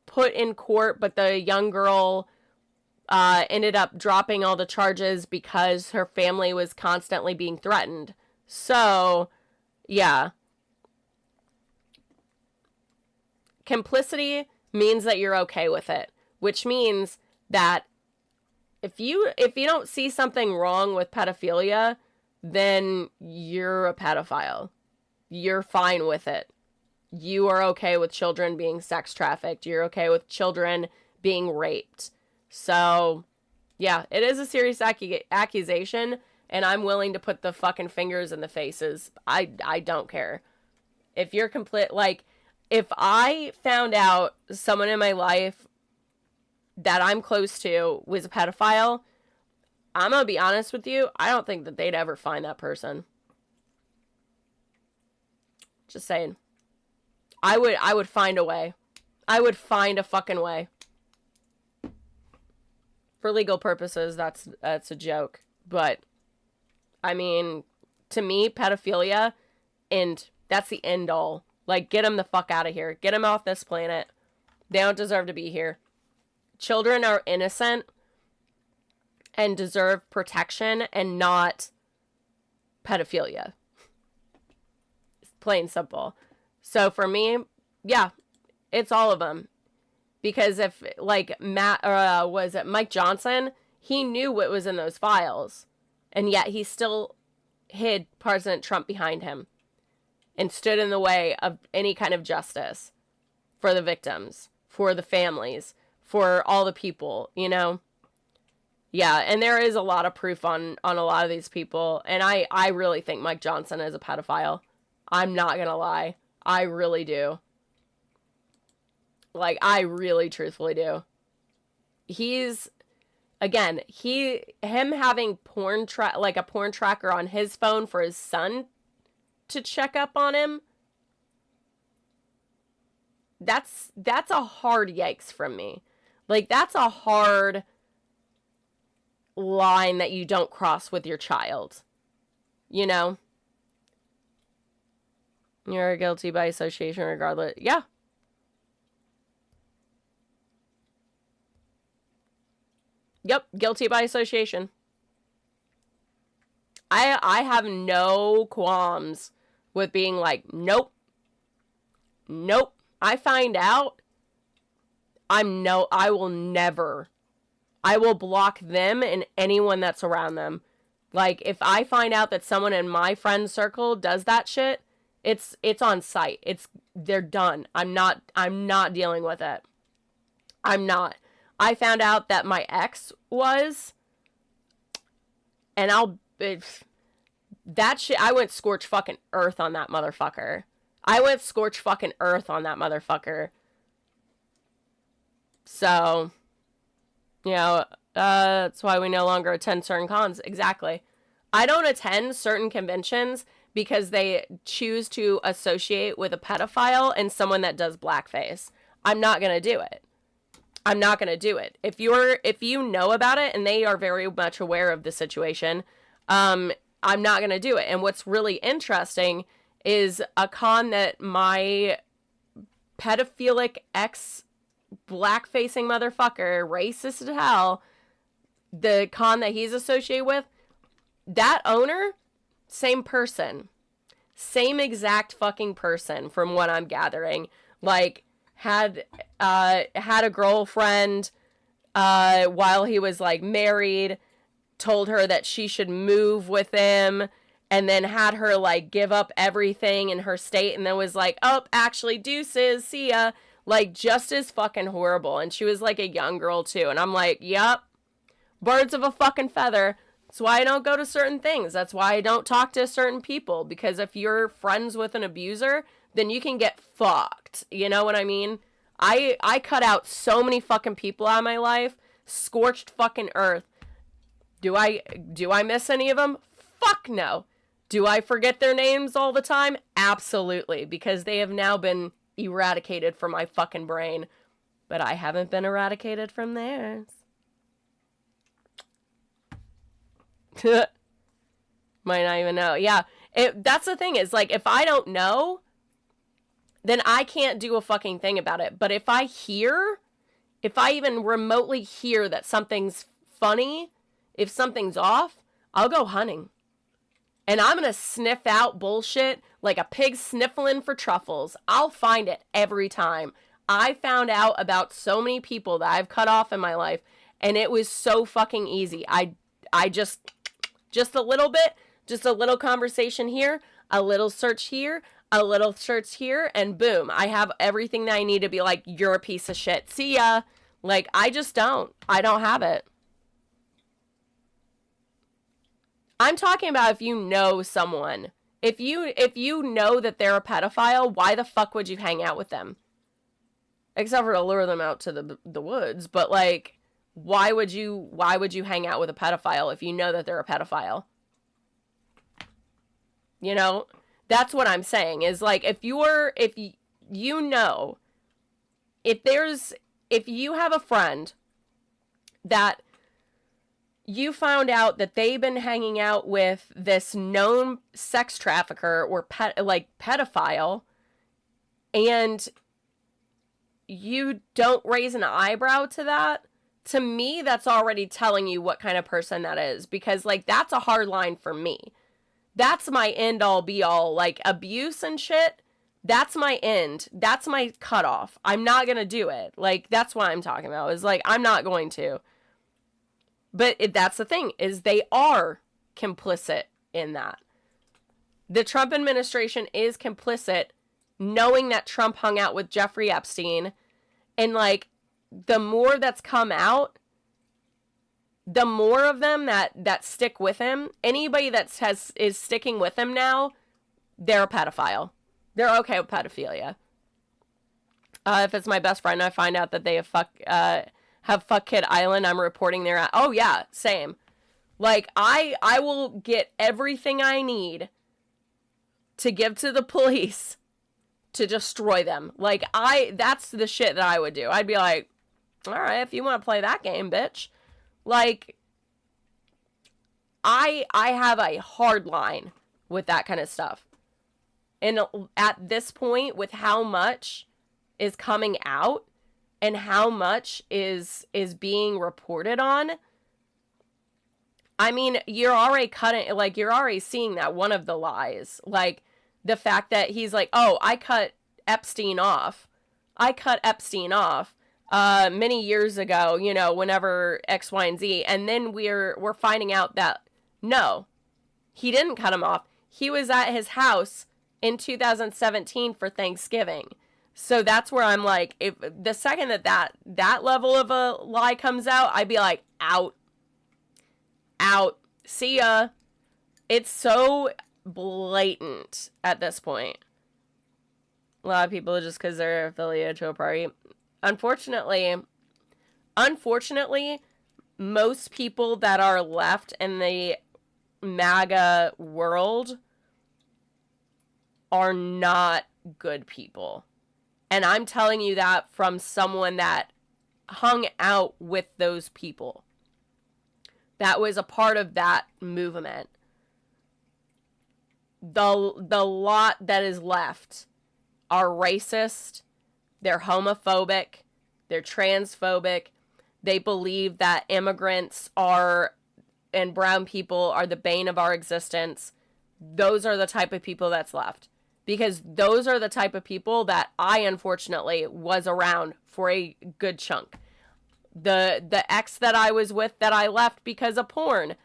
put in court, but the young girl ended up dropping all the charges because her family was constantly being threatened. So, yeah. Complicity means that you're okay with it, which means that if you don't see something wrong with pedophilia, then you're a pedophile. You're fine with it. You are okay with children being sex trafficked. You're okay with children being raped. So, yeah, it is a serious accusation, and I'm willing to put the fucking fingers in the faces. I don't care. If you're like, if I found out someone in my life that I'm close to was a pedophile, I'm gonna be honest with you, I don't think that they'd ever find that person. Just saying. I would find a way. I would find a fucking way. For legal purposes, that's a joke. But, I mean, to me, pedophilia, and that's the end all. Like, get them the fuck out of here. Get them off this planet. They don't deserve to be here. Children are innocent and deserve protection and not pedophilia. It's plain simple. So for me, yeah, it's all of them. Because if, like, Mike Johnson, he knew what was in those files. And yet he still hid President Trump behind him and stood in the way of any kind of justice for the victims, for the families, for all the people, you know? Yeah, and there is a lot of proof on a lot of these people, and I really think Mike Johnson is a pedophile. I'm not gonna lie. I really do. Like, I really truthfully do. He's, again, him having a porn tracker on his phone for his son to check up on him, that's a hard yikes from me. Like, that's a hard line that you don't cross with your child. You know? You're guilty by association regardless. Yeah. Yep, guilty by association. I have no qualms with being like, nope. Nope. I find out, I will never. I will block them and anyone that's around them. Like, if I find out that someone in my friend circle does that shit, it's on site. They're done. I'm not dealing with it. I'm not. I found out that my ex was, and that shit, I went scorch fucking earth on that motherfucker. So, you know, that's why we no longer attend certain cons. Exactly. I don't attend certain conventions because they choose to associate with a pedophile and someone that does blackface. I'm not going to do it. If you know about it and they are very much aware of the situation, I'm not going to do it. And what's really interesting is a con that my pedophilic ex black-facing motherfucker, racist as hell, the con that he's associated with, that owner, same person. Same exact fucking person from what I'm gathering. Like, had a girlfriend while he was, like, married, told her that she should move with him, and then had her, like, give up everything in her state, and then was like, oh, actually, deuces, see ya. Like, just as fucking horrible. And she was, like, a young girl, too. And I'm like, yep, birds of a fucking feather. That's why I don't go to certain things. That's why I don't talk to certain people. Because if you're friends with an abuser, then you can get fucked. You know what I mean? I cut out so many fucking people out of my life. Scorched fucking earth. Do I miss any of them? Fuck no. Do I forget their names all the time? Absolutely. Because they have now been eradicated from my fucking brain. But I haven't been eradicated from theirs. Might not even know. Yeah. That's the thing is, like, if I don't know, then I can't do a fucking thing about it. But if I even remotely hear that something's funny, if something's off, I'll go hunting. And I'm going to sniff out bullshit like a pig sniffling for truffles. I'll find it every time. I found out about so many people that I've cut off in my life, and it was so fucking easy. I just a little bit, just a little conversation here, a little search here, a little search here, and boom, I have everything that I need to be like, you're a piece of shit. See ya. Like, I don't have it. I'm talking about if you know someone. If you know that they're a pedophile, why the fuck would you hang out with them? Except for to lure them out to the woods, but like, why would you hang out with a pedophile if you know that they're a pedophile? You know, that's what I'm saying is like, if you have a friend that you found out that they've been hanging out with this known sex trafficker or pedophile, and you don't raise an eyebrow to that, to me, that's already telling you what kind of person that is. Because, like, that's a hard line for me. That's my end-all, be-all. Like, abuse and shit, that's my end. That's my cutoff. I'm not gonna do it. Like, that's what I'm talking about. Is, like, I'm not going to. But that's the thing, is they are complicit in that. The Trump administration is complicit, knowing that Trump hung out with Jeffrey Epstein, and like, the more that's come out, the more of them that stick with him. Anybody that is sticking with him now, they're a pedophile. They're okay with pedophilia. If it's my best friend, I find out that they have Fuck Kid Island, I'm reporting their. Oh yeah, same. Like, I will get everything I need to give to the police to destroy them. Like, that's the shit that I would do. I'd be like, all right, if you want to play that game, bitch. Like, I have a hard line with that kind of stuff. And at this point, with how much is coming out and how much is being reported on, I mean, you're already seeing that one of the lies. Like, the fact that he's like, oh, I cut Epstein off many years ago, you know, whenever X, Y, and Z. And then we're finding out that, no, he didn't cut him off. He was at his house in 2017 for Thanksgiving. So that's where I'm like, if the second that level of a lie comes out, I'd be like, out, see ya. It's so blatant at this point. A lot of people, just because they're affiliated to a party. Unfortunately, most people that are left in the MAGA world are not good people. And I'm telling you that from someone that hung out with those people. That was a part of that movement. The lot that is left are racist, they're homophobic, they're transphobic, they believe that immigrants and brown people are the bane of our existence. Those are the type of people that's left. Because those are the type of people that I, unfortunately, was around for a good chunk. The ex that I was with that I left because of porn,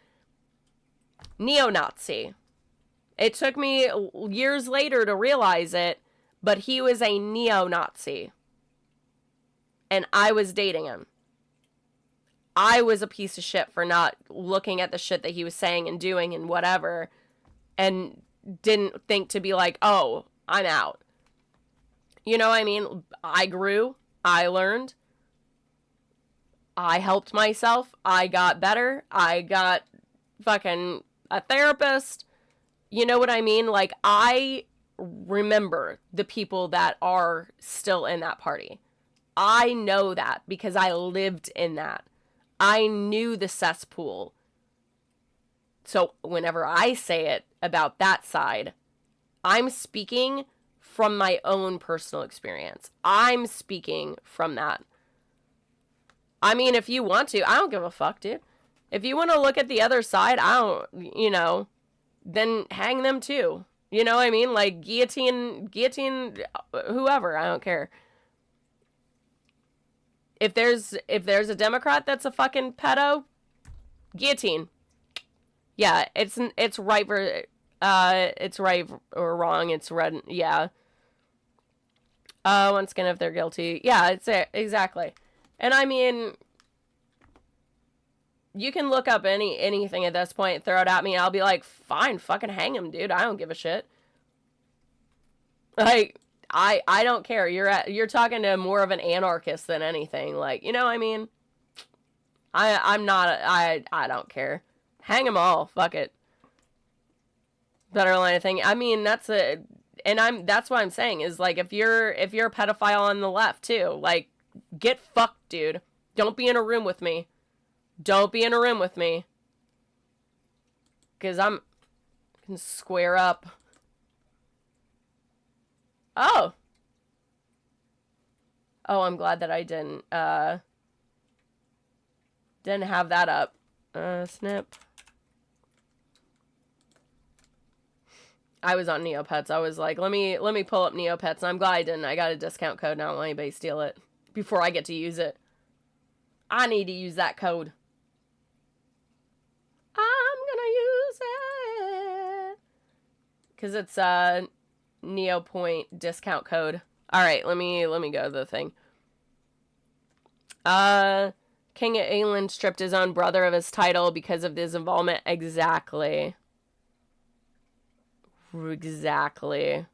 neo-Nazi. It took me years later to realize it, but he was a neo-Nazi. And I was dating him. I was a piece of shit for not looking at the shit that he was saying and doing and whatever, and didn't think to be like, oh, I'm out. You know what I mean? I grew. I learned. I helped myself. I got better. I got fucking a therapist. You know what I mean? Like, I remember the people that are still in that party. I know that because I lived in that. I knew the cesspool. So whenever I say it about that side, I'm speaking from my own personal experience. I'm speaking from that. I mean, if you want to, I don't give a fuck, dude. If you want to look at the other side, then hang them too. You know what I mean? Like, guillotine, whoever, I don't care. If there's a Democrat that's a fucking pedo, guillotine. Yeah, it's right it's right or wrong. It's red. Yeah. Once again, if they're guilty, yeah, it's it exactly. And I mean, you can look up anything at this point, throw it at me, and I'll be like, fine, fucking hang him, dude. I don't give a shit. Like, I don't care. You're talking to more of an anarchist than anything. Like, you know what I mean? I don't care. Hang them all. Fuck it. Better than anything. I mean, that's what I'm saying is, like, if you're a pedophile on the left too, like, get fucked, dude. Don't be in a room with me. Don't be in a room with me. 'Cause I can square up. Oh. Oh, I'm glad that I didn't have that up. Snip. I was on Neopets. I was like, let me pull up Neopets. And I'm glad I didn't. I got a discount code. Now I don't want anybody to steal it before I get to use it. I need to use that code. I'm gonna use it. 'Cause it's a Neopoint discount code. Alright, let me go to the thing. King of England stripped his own brother of his title because of his involvement. Exactly. Exactly.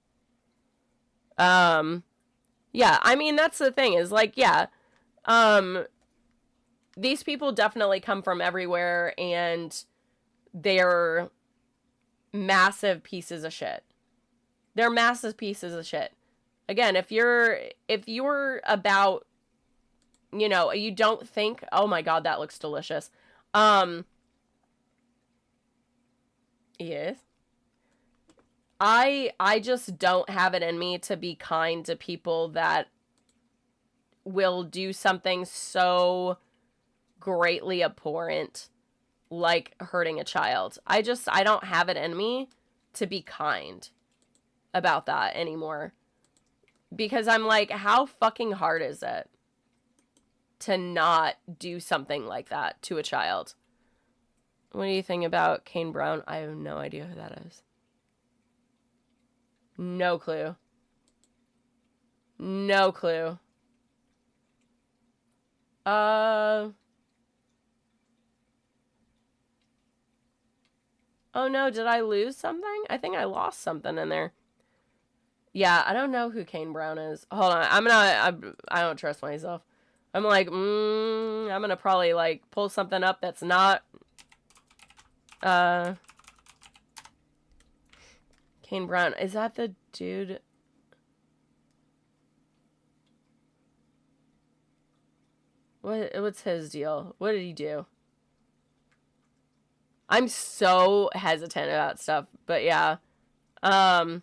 Yeah, I mean, that's the thing is, like, yeah, these people definitely come from everywhere, and they're massive pieces of shit. They're massive pieces of shit. Again, if you're about, you know, you don't think, oh my god, that looks delicious. Yes. I just don't have it in me to be kind to people that will do something so greatly abhorrent like hurting a child. I don't have it in me to be kind about that anymore. Because I'm like, how fucking hard is it to not do something like that to a child? What do you think about Kane Brown? I have no idea who that is. No clue. No clue. Oh no, did I lose something? I think I lost something in there. Yeah, I don't know who Kane Brown is. Hold on, I don't trust myself. I'm like, I'm gonna probably, like, pull something up that's not, Kane Brown. Is that the dude? What's his deal? What did he do? I'm so hesitant about stuff, but yeah. Oh,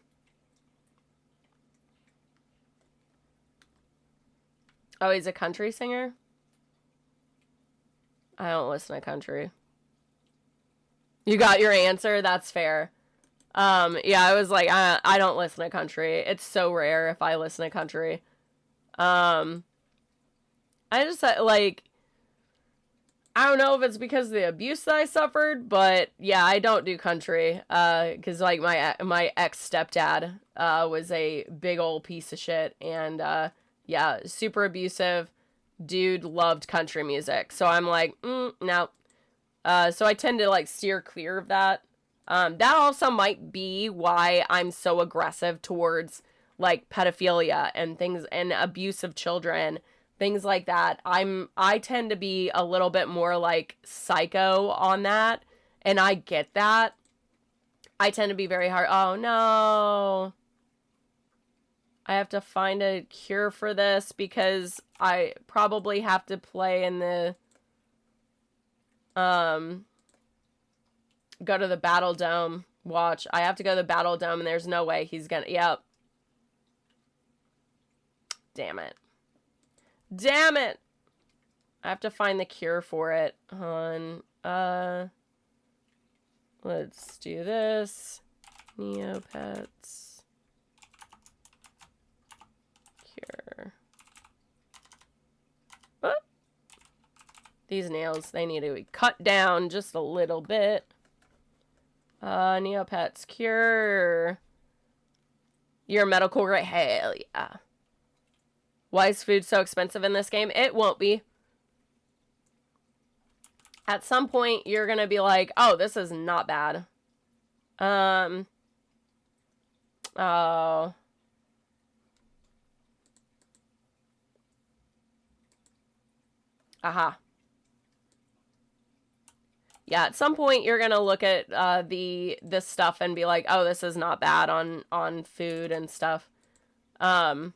he's a country singer? I don't listen to country. You got your answer? That's fair. Yeah, I was like, I don't listen to country. It's so rare if I listen to country. I just, like, I don't know if it's because of the abuse that I suffered, but yeah, I don't do country. Cause like my ex-stepdad, was a big old piece of shit, and, yeah, super abusive. Dude loved country music. So I'm like, no. So I tend to, like, steer clear of that. That also might be why I'm so aggressive towards, like, pedophilia and things, and abuse of children, things like that. I tend to be a little bit more, like, psycho on that, and I get that. I tend to be very hard. Oh, no. I have to find a cure for this because I probably have to play in the, go to the Battle Dome. Watch. I have to go to the Battle Dome, and there's no way he's gonna... Yep. Damn it. Damn it! I have to find the cure for it on... Let's do this. Neopets. Cure. Oh. These nails, they need to be cut down just a little bit. Neopets cure. Your medical grade. Hell yeah. Why is food so expensive in this game? It won't be. At some point, you're going to be like, oh, this is not bad. Oh. Aha. Yeah, at some point you're gonna look at this stuff and be like, oh, this is not bad on food and stuff. Same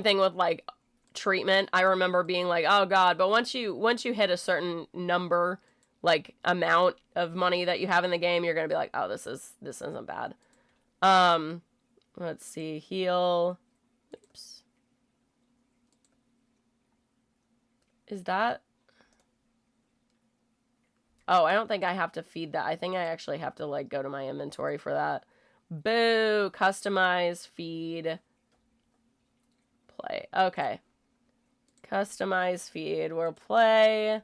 thing with like treatment. I remember being like, oh god, but once you hit a certain number, like amount of money that you have in the game, you're gonna be like, oh, this isn't bad. Let's see, heal. Oops. Is that? Oh, I don't think I have to feed that. I think I actually have to, like, go to my inventory for that. Boo! Customize, feed, play. Okay. Customize, feed. We'll play,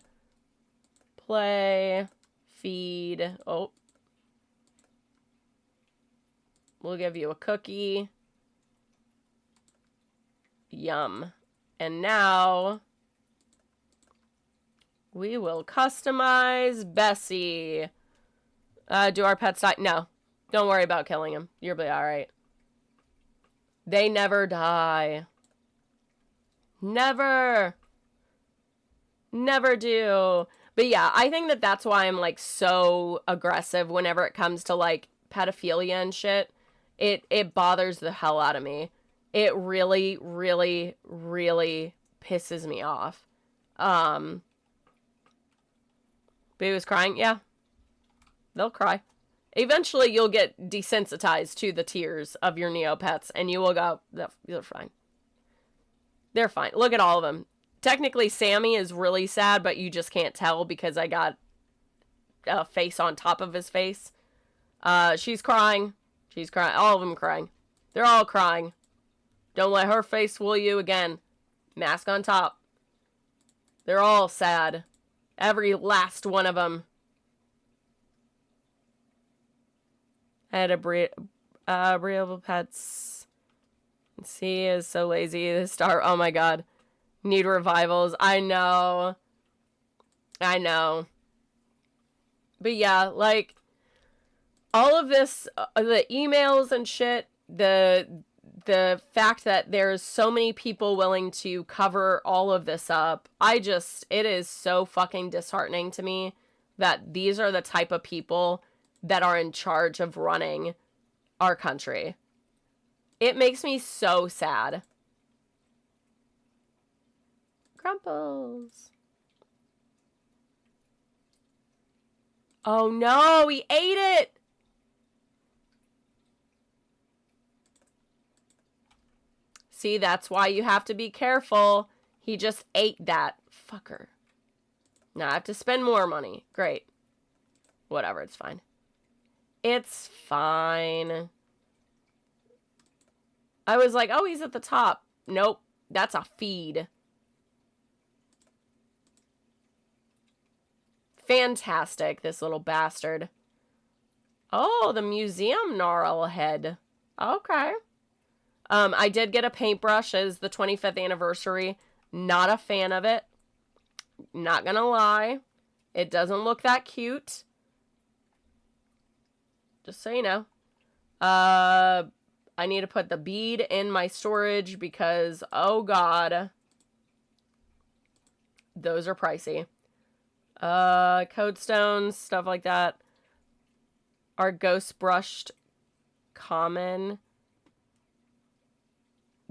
feed. Oh. We'll give you a cookie. Yum. And now we will customize Bessie. Do our pets die? No. Don't worry about killing him. You'll be alright. They never die. Never. Never do. But yeah, I think that that's why I'm, like, so aggressive whenever it comes to, like, pedophilia and shit. It bothers the hell out of me. It really, really, really pisses me off. Boo is crying? Yeah. They'll cry. Eventually, you'll get desensitized to the tears of your Neopets, and you will go, they're fine. They're fine. Look at all of them. Technically, Sammy is really sad, but you just can't tell because I got a face on top of his face. She's crying. She's crying. All of them crying. They're all crying. Don't let her face fool you again. Mask on top. They're all sad. Every last one of them. I had a Breable Pets. C is so lazy to start. Oh my god. Need revivals. I know. I know. But yeah, like, all of this, the emails and shit, the fact that there's so many people willing to cover all of this up, it is so fucking disheartening to me that these are the type of people that are in charge of running our country. It makes me so sad. Crumples. Oh no, he ate it! See, that's why you have to be careful. He just ate that fucker. Now I have to spend more money. Great. Whatever, it's fine. It's fine. I was like, oh, he's at the top. Nope, that's a feed. Fantastic, this little bastard. Oh, the museum gnarlhead. Okay. I did get a paintbrush as the 25th anniversary. Not a fan of it. Not gonna lie. It doesn't look that cute. Just so you know. I need to put the bead in my storage because, oh god. Those are pricey. Code stones, stuff like that. Are ghost brushed common?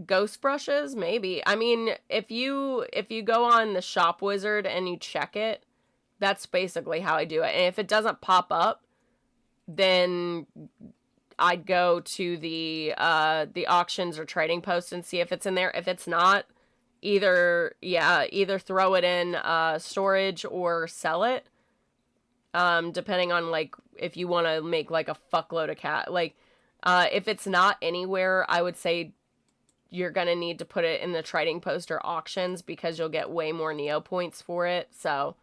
Ghost brushes? Maybe. I mean, if you go on the shop wizard and you check it, that's basically how I do it. And if it doesn't pop up, then I'd go to the auctions or trading post and see if it's in there. If it's not, either throw it in storage or sell it. depending on, like, if you want to make, like, a fuckload of cat. Like, if it's not anywhere, I would say you're going to need to put it in the trading post or auctions because you'll get way more Neo points for it. So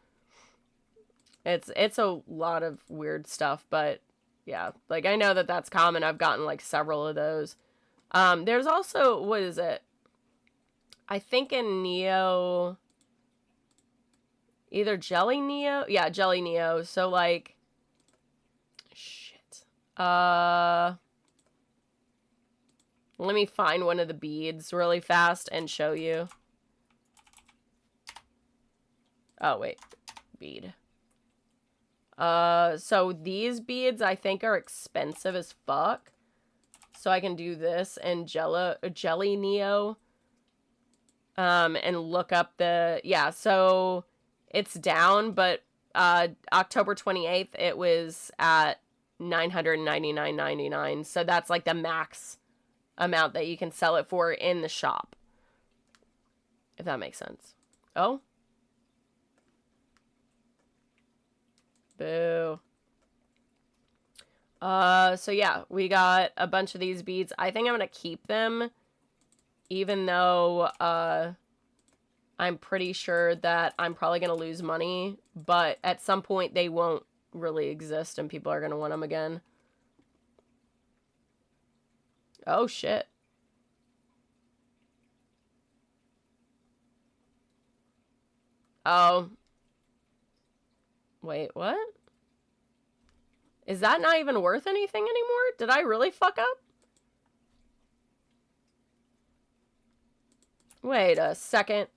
it's a lot of weird stuff, but yeah, like I know that that's common. I've gotten like several of those. There's also, what is it? I think in Neo, either Jelly Neo. Yeah, Jelly Neo. So like, shit. Let me find one of the beads really fast and show you. Oh, wait. Bead. So these beads I think are expensive as fuck. So I can do this and Jelly Neo. And look up the... Yeah, so it's down, but October 28th it was at $999.99. So that's like the max amount that you can sell it for in the shop, if that makes sense. Oh, boo. So yeah, we got a bunch of these beads. I think I'm gonna keep them, even though I'm pretty sure that I'm probably gonna lose money, but at some point they won't really exist and people are gonna want them again. Oh, shit. Oh. Wait, what? Is that not even worth anything anymore? Did I really fuck up? Wait a second.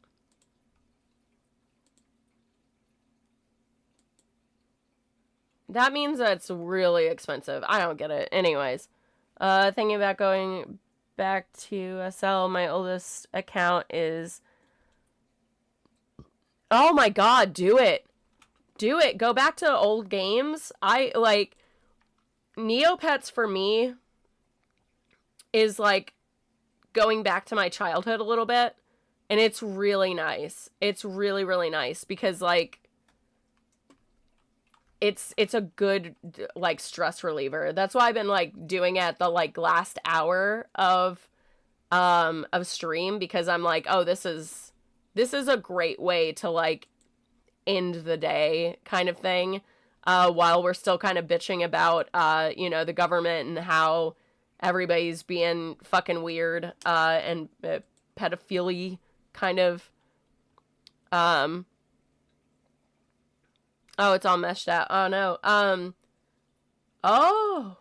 That means that it's really expensive. I don't get it. Anyways. Thinking about going back to SL, my oldest account is... Oh my god, do it! Do it! Go back to old games. Like, Neopets for me is, like, going back to my childhood a little bit, and it's really nice. It's really, really nice, because, like, it's a good, like, stress reliever. That's why I've been, like, doing it the, like, last hour of stream, because I'm like, oh, this is a great way to, like, end the day kind of thing, while we're still kind of bitching about, you know, the government and how everybody's being fucking weird, and pedophilia kind of, oh, it's all meshed out. Oh, no. Oh.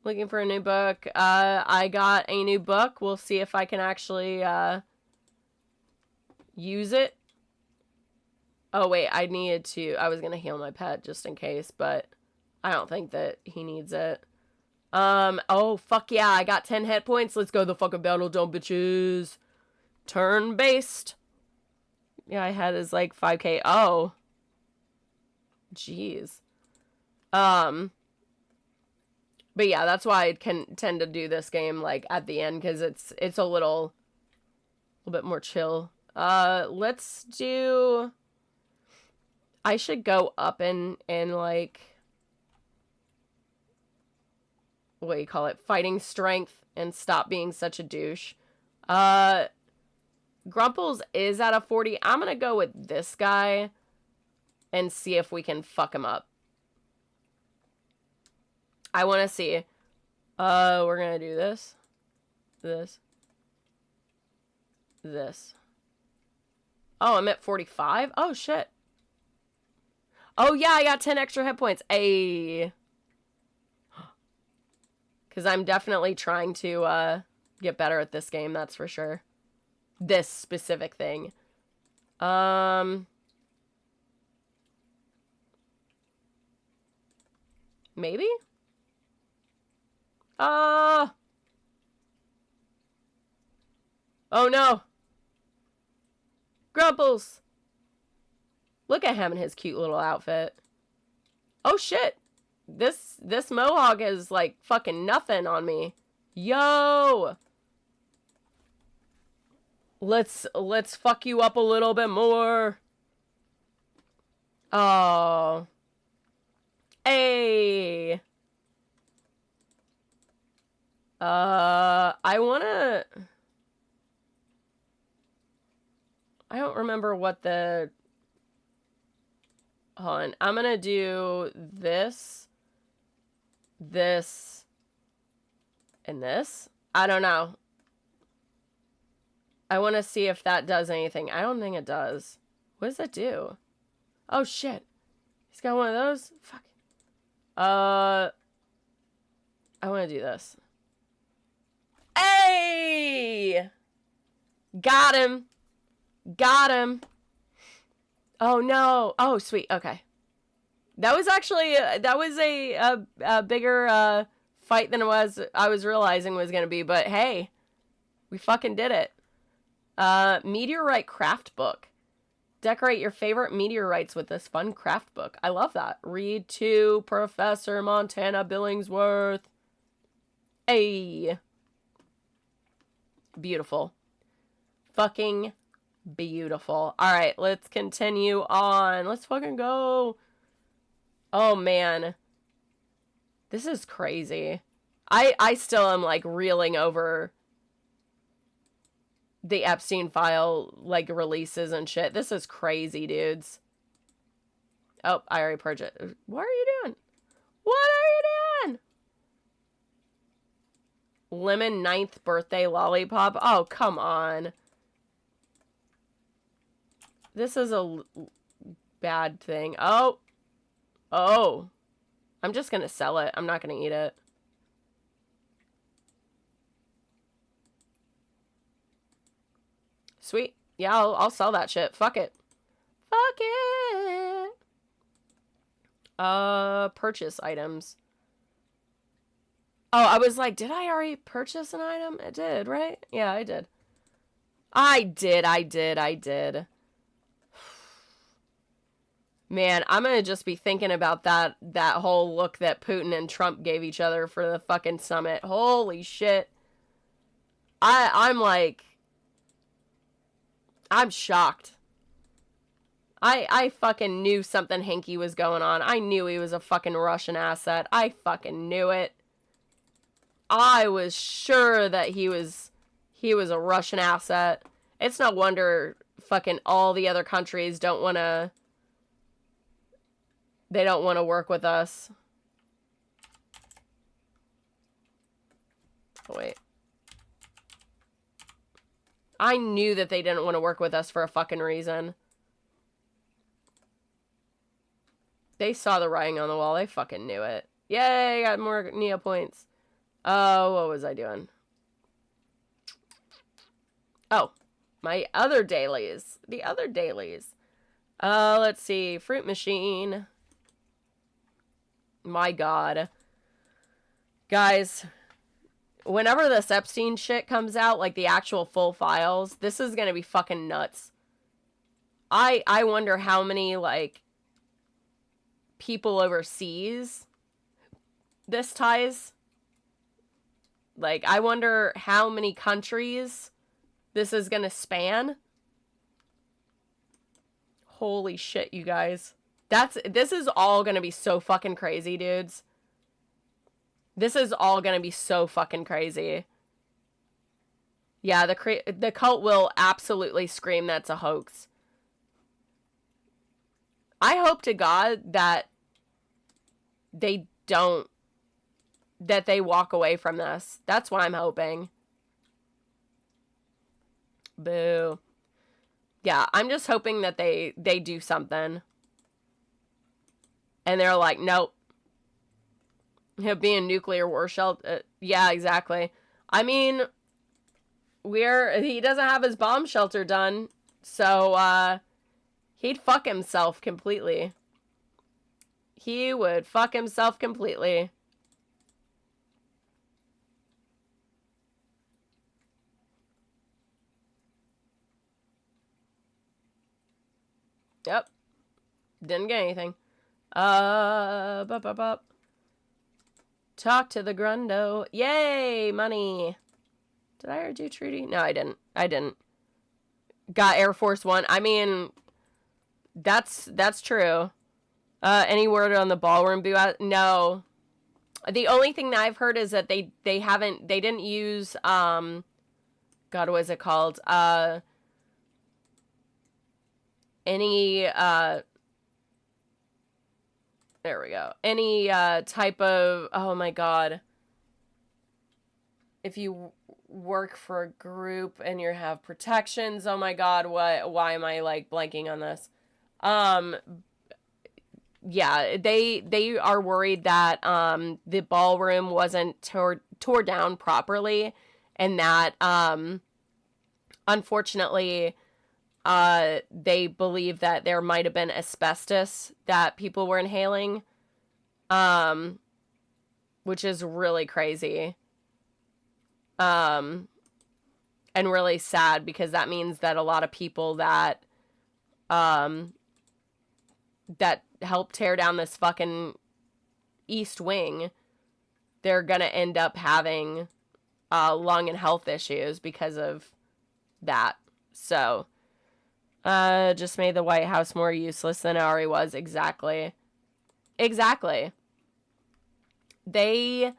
Looking for a new book. I got a new book. We'll see if I can actually, use it. Oh, wait. I was gonna heal my pet just in case, but I don't think that he needs it. Oh, fuck yeah. I got 10 hit points. Let's go the fucking battle dome, bitches. Turn-based. Yeah, I had is like 5k. Oh. Jeez. But yeah, that's why I can tend to do this game like at the end, because it's a little bit more chill. Let's do... I should go up and like, what do you call it? Fighting strength and stop being such a douche. Grumples is at a 40. I'm going to go with this guy and see if we can fuck him up. I want to see. We're going to do this. This. Oh, I'm at 45? Oh, shit. Oh, yeah, I got 10 extra hit points. Ayy. Because I'm definitely trying to get better at this game, that's for sure. This specific thing. Maybe? Oh no. Grumples. Look at him in his cute little outfit. Oh shit. This mohawk is like fucking nothing on me. Yo. Let's fuck you up a little bit more. Oh. Hey. I don't remember what the... Hold on. I'm gonna do this, this, and this. I don't know. I want to see if that does anything. I don't think it does. What does that do? Oh, shit. He's got one of those? Fuck. I want to do this. Hey! Got him. Got him. Oh, no. Oh, sweet. Okay. That was actually, that was a bigger fight than I was realizing was going to be. But, hey, we fucking did it. Meteorite craft book. Decorate your favorite meteorites with this fun craft book. I love that. Read to Professor Montana Billingsworth. Hey. Beautiful. Fucking beautiful. Alright, let's continue on. Let's fucking go. Oh, man. This is crazy. I still am, like, reeling over the Epstein file, like, releases and shit. This is crazy, dudes. Oh, I already purged it. What are you doing? What are you doing? Lemon 9th birthday lollipop. Oh, come on. This is a bad thing. Oh. Oh. I'm just gonna sell it. I'm not gonna eat it. Sweet. Yeah, I'll sell that shit. Fuck it. Fuck it. Purchase items. Oh, I was like, did I already purchase an item? I did, right? Yeah, I did. I did. Man, I'm gonna just be thinking about that whole look that Putin and Trump gave each other for the fucking summit. Holy shit. I'm like... I'm shocked. I fucking knew something hinky was going on. I knew he was a fucking Russian asset. I fucking knew it. I was sure that he was a Russian asset. It's no wonder fucking all the other countries don't want to... They don't want to work with us. Oh, wait. I knew that they didn't want to work with us for a fucking reason. They saw the writing on the wall. They fucking knew it. Yay, got more Neo points. Oh, what was I doing? Oh, my other dailies. The other dailies. Let's see. Fruit machine. My God. Guys... Whenever this Epstein shit comes out, like the actual full files, this is gonna be fucking nuts. I wonder how many, like, people overseas this ties. Like, I wonder how many countries this is gonna span. Holy shit, you guys. This is all gonna be so fucking crazy, dudes. This is all gonna be so fucking crazy. Yeah, the cult will absolutely scream that's a hoax. I hope to God that they don't... That they walk away from this. That's what I'm hoping. Boo. Yeah, I'm just hoping that they do something. And they're like, nope. He'll be in nuclear war shelter. Yeah, exactly. I mean, he doesn't have his bomb shelter done, so he'd fuck himself completely. He would fuck himself completely. Yep. Didn't get anything. Talk to the Grundo. Yay, money. Did I already do Trudy? No, I didn't. Got Air Force One. I mean, that's true. Any word on the ballroom boo? No. The only thing that I've heard is that they didn't use, God, what is it called? Any, there we go. Any, type of, oh my God. If you work for a group and you have protections, oh my God, why am I, like, blanking on this? Yeah, they are worried that the ballroom wasn't tore down properly, and that unfortunately they believe that there might have been asbestos that people were inhaling, which is really crazy, and really sad, because that means that a lot of people that that helped tear down this fucking East Wing, they're gonna end up having lung and health issues because of that. So, just made the White House more useless than it already was. Exactly. Exactly. They,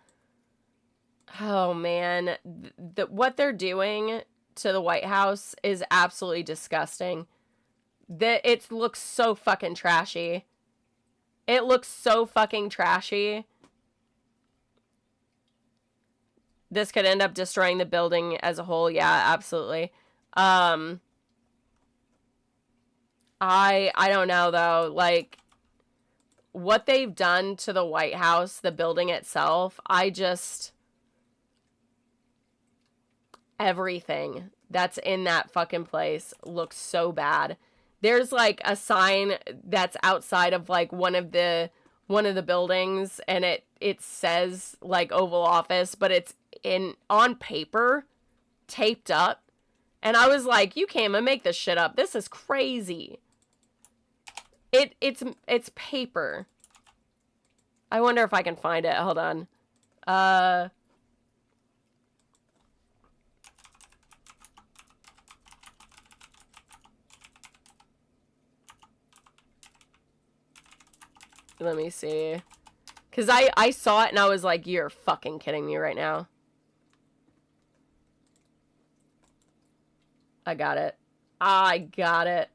oh man, what they're doing to the White House is absolutely disgusting. It looks so fucking trashy. It looks so fucking trashy. This could end up destroying the building as a whole. Yeah, absolutely. I don't know though. Like, what they've done to the White House, the building itself, everything that's in that fucking place looks so bad. There's like a sign that's outside of like one of the buildings, and it says like Oval Office, but it's on paper, taped up. And I was like, you can't even make this shit up. This is crazy. It's paper. I wonder if I can find it. Hold on. Let me see. Because I saw it and I was like, you're fucking kidding me right now. I got it. I got it.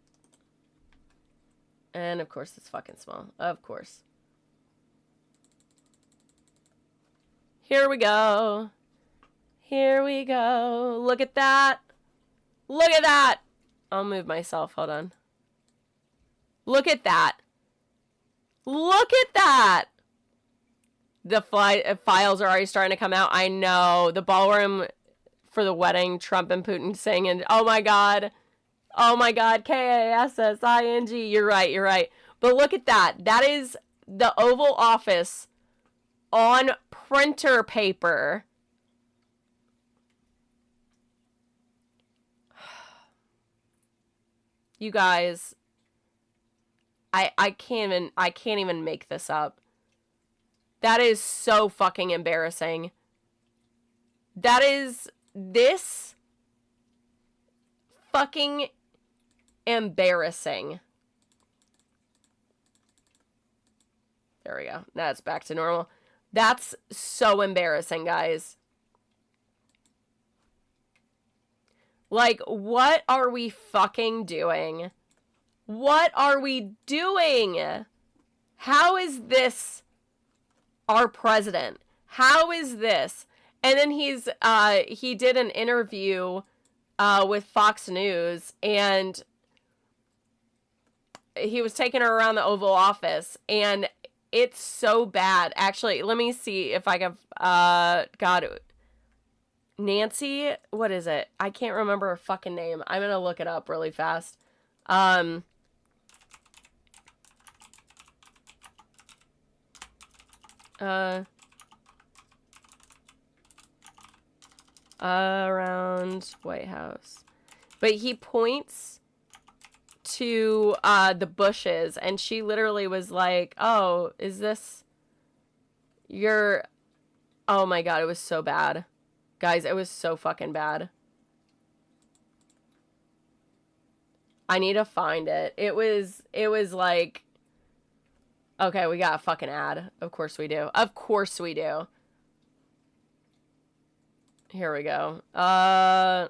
And of course it's fucking small. Of course. Here we go. Here we go. Look at that. Look at that. I'll move myself. Hold on. Look at that. Look at that. The files are already starting to come out. I know. The ballroom for the wedding, Trump and Putin singing. Oh my God. Oh my God. K-A-S-S-I-N-G. You're right. You're right. But look at that. That is the Oval Office on printer paper. You guys, I can't even make this up. That is so fucking embarrassing. That is this fucking embarrassing. There we go. That's back to normal. That's so embarrassing, guys. Like, what are we fucking doing? What are we doing? How is this our president? How is this? And then he did an interview with Fox News, and he was taking her around the Oval Office, and it's so bad. Actually, let me see if I can, God, Nancy, what is it? I can't remember her fucking name. I'm gonna look it up really fast. Around White House. But he points to the bushes, and she literally was like, oh, is this your... Oh my God, it was so bad. Guys, it was so fucking bad. I need to find it. It was like... Okay, we got a fucking ad. Of course we do. Of course we do. Here we go. Oh,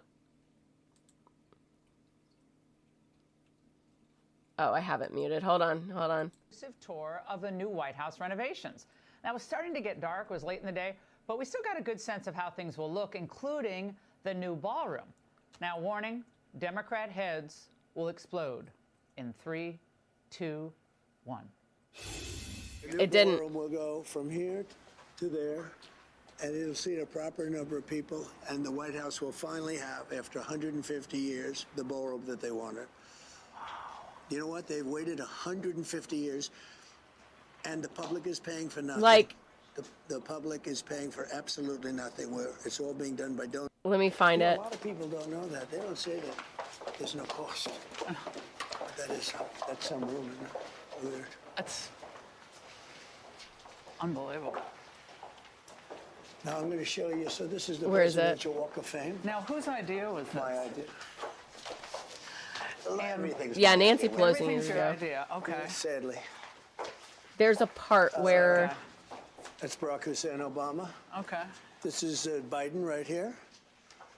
I have it muted. Hold on. Tour of the new White House renovations. Now, it was starting to get dark, it was late in the day, but we still got a good sense of how things will look, including the new ballroom. Now, warning, Democrat heads will explode in 3, 2, 1. It didn't. The ballroom will go from here to there, and it'll seat a proper number of people, and the White House will finally have, after 150 years, the ballroom that they wanted. You know what? They've waited 150 years, and the public is paying for nothing. Like, the public is paying for absolutely nothing. It's all being done by donors. let me find it. A lot of people don't know that. They don't say that there's no cost. That's some room, isn't it? Weird. That's unbelievable. Now I'm going to show you. So this is the Where is it? Presidential Walk of Fame. Now, whose idea was this? My idea. Everything's Yeah, my Nancy idea. Pelosi Everything's years your ago. idea. Okay. Sadly. There's a part where... Okay. That's Barack Hussein Obama. Okay. This is Biden right here.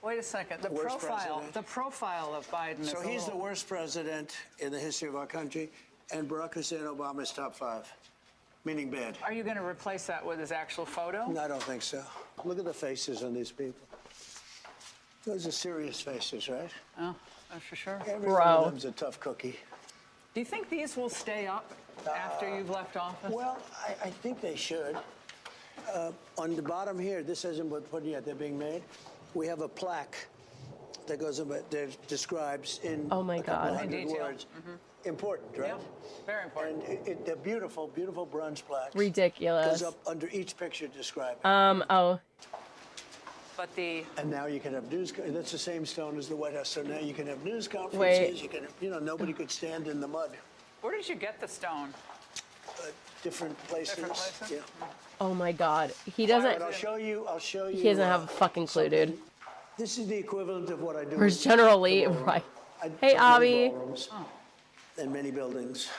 Wait a second. The Worst profile president. of Biden is So a he's the little- worst president in the history of our country, and Barack Hussein Obama is top 5, meaning bad. Are you going to replace that with his actual photo? No, I don't think so. Look at the faces on these people. Those are serious faces, right? Oh, that's for sure. Every Bro. one of them's a tough cookie. Do you think these will stay up after you've left office? Well, I think they should. On the bottom here, this hasn't been put yet. They're being made. We have a plaque that goes about that describes in Oh my a couple God. hundred In detail. words. Important, right? Yep. Very important. And they're beautiful, beautiful bronze plaques. Ridiculous. Goes up under each picture describing. Oh. But the And now you can have news. That's the same stone as the White House. So now you can have news conferences. Wait. You can, nobody could stand in the mud. where did you get the stone? Different places. Different places? Yeah. Oh my God. He But doesn't... I'll show you. He doesn't have a fucking clue, dude. This is the equivalent of what I do. Where's with General the Lee? ballroom. Right. I Hey, took many Abby. ballrooms and many buildings,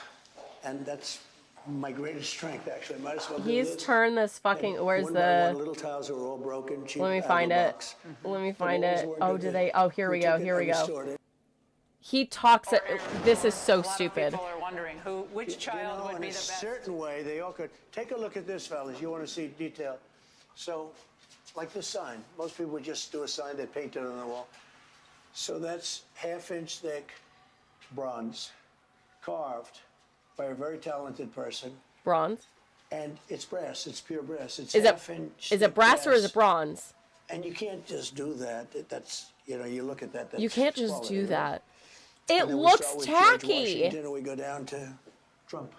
and that's my greatest strength. Actually, might as well do He's this. turned this fucking... And Where's one by one, the... little tiles are all broken. Cheap Let me out of find the it. box. Let me The find walls it. weren't Oh, good. do they... Oh, here we go. took it Here we and go. restored it. He talks... This is so A lot of stupid. people are wondering which child would in be a the best. certain way, they all could. Take a look at this, fellas. You want to see detail. So, like this sign. Most people would just do a sign, they paint it on the wall. So that's half-inch thick bronze, carved by a very talented person. Bronze? And it's brass. It's pure brass. It's Is it half-inch. is it thick brass or is it bronze? And you can't just do that. That's, you look at that. That's You can't just quality, do right? that. It And then we looks start with George tacky. Washington, and we go down to Trump.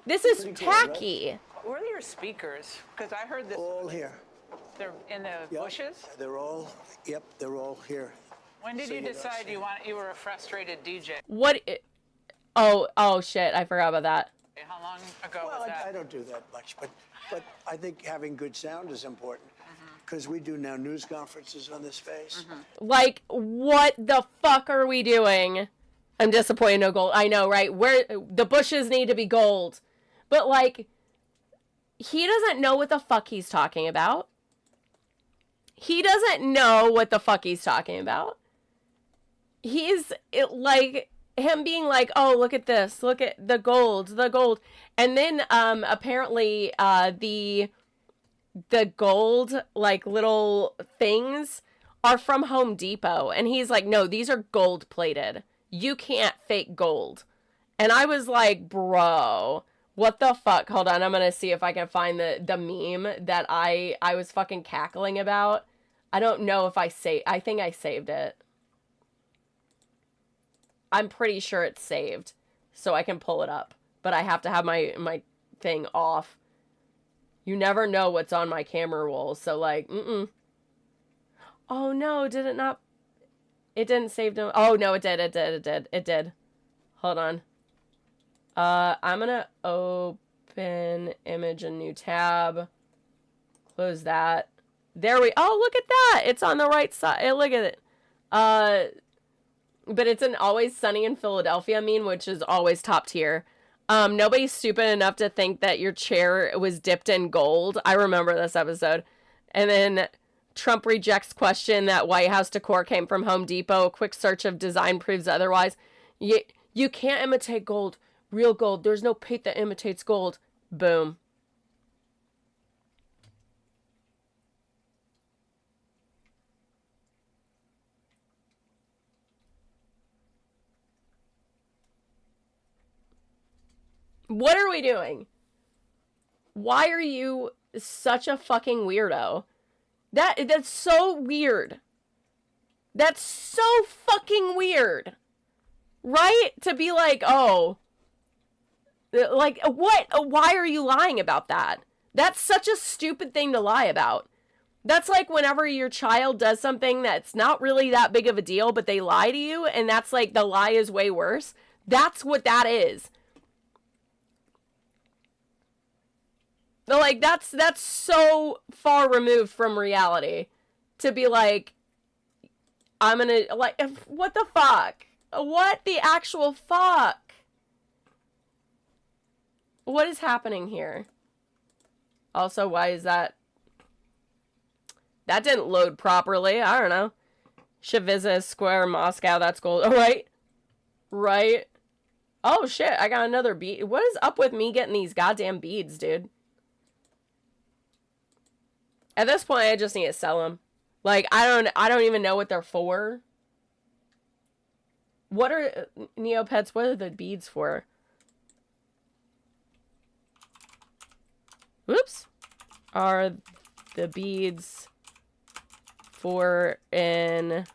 This is Pretty cool, right? tacky. Where are your speakers? Because I heard that All here. they're in the Yep. bushes. They're all here. When did So you you don't decide see. you were a frustrated DJ? What? Oh shit! I forgot about that. How long ago Well, was that? I don't do that much, but I think having good sound is important because we do now news conferences on this face. Like, what the fuck are we doing? I'm disappointed. No gold. I know, right? Where the bushes need to be gold, but like, he doesn't know what the fuck he's talking about. He doesn't know what the fuck he's talking about. Like him being like, oh, look at this, look at the gold, and then apparently the gold like little things are from Home Depot, and he's like, no, these are gold plated. You can't fake gold. And I was like, bro, what the fuck? Hold on, I'm gonna see if I can find the meme that I was fucking cackling about. I don't know if I think I saved it. I'm pretty sure it's saved, so I can pull it up. But I have to have my thing off. You never know what's on my camera roll, so like, Oh no, did it not? It didn't save them. Oh no, it did. Hold on. I'm gonna open image, a new tab. Close that. There we. Oh, look at that! It's on the right side. Look at it. But it's an Always Sunny in Philadelphia meme, which is always top tier. Nobody's stupid enough to think that your chair was dipped in gold. I remember this episode. And then Trump rejects question that White House decor came from Home Depot. A quick search of design proves otherwise. You can't imitate gold. Real gold. There's no paint that imitates gold. Boom. What are we doing? Why are you such a fucking weirdo? That's so weird. That's so fucking weird. Right? To be like, oh. Like, what? Why are you lying about that? That's such a stupid thing to lie about. That's like whenever your child does something that's not really that big of a deal, but they lie to you, and that's like, the lie is way worse. That's what that is. Like, that's so far removed from reality to be like, I'm gonna, like, what the fuck? What the actual fuck? What is happening here? Also, why is that? That didn't load properly. I don't know. Shaviza Square, Moscow, that's gold. Oh, right. Right. Oh, shit, I got another bead. What is up with me getting these goddamn beads, dude? At this point, I just need to sell them. Like, I don't even know what they're for. What are Neopets? What are the beads for? Oops. Are the beads for in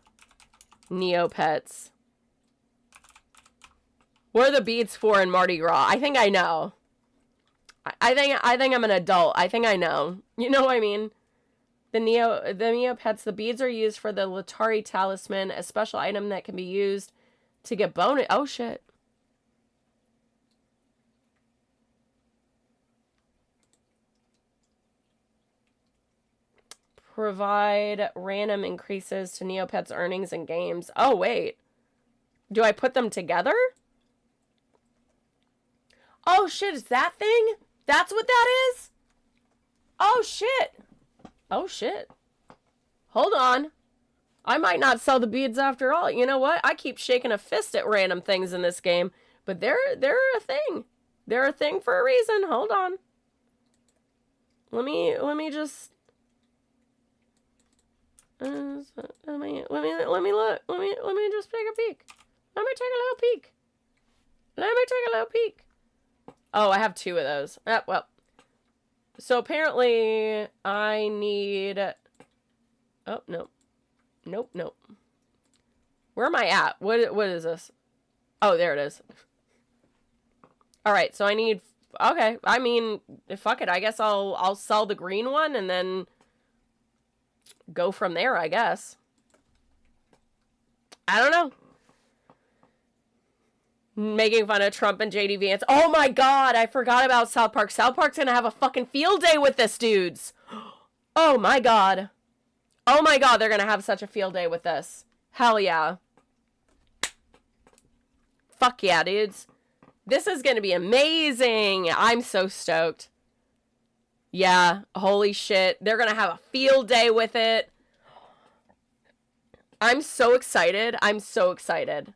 Neopets? What are the beads for in Mardi Gras? I think I know. I think I'm an adult. I think I know. You know what I mean? The Neopets, the beads are used for the Latari Talisman, a special item that can be used to get bonus. Oh, shit. Provide random increases to Neopets' earnings in games. Oh, wait. Do I put them together? Oh, shit. Is that thing? That's what that is? Oh, shit. Oh, shit. Hold on. I might not sell the beads after all. You know what? I keep shaking a fist at random things in this game. But they're a thing. They're a thing for a reason. Hold on. Let me just... let me look. Let me just take a peek. Let me take a little peek. Let me take a little peek. Oh, I have 2 of those. Well. So apparently I need... Oh, no. Nope, nope. Where am I at? What is this? Oh, there it is. Alright, so I need... Okay, I mean, fuck it. I guess I'll sell the green one and then go from there, I guess. I don't know. Making fun of Trump and JD Vance. Oh my god, I forgot about South Park. South Park's gonna have a fucking field day with this, dudes. Oh my god. Oh my god, they're gonna have such a field day with this. Hell yeah. Fuck yeah, dudes. This is gonna be amazing. I'm so stoked. Yeah, holy shit. They're gonna have a field day with it. I'm so excited. I'm so excited.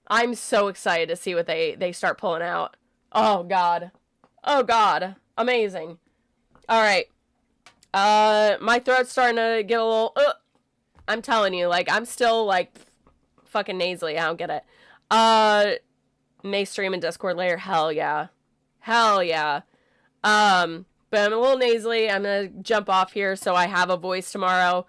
I'm so excited to see what they start pulling out. Oh, God. Oh, God. Amazing. All right. My throat's starting to get a little... I'm telling you, like, I'm still, like, fucking nasally. I don't get it. May stream and Discord later. Hell yeah. Hell yeah. But I'm a little nasally. I'm gonna jump off here so I have a voice tomorrow.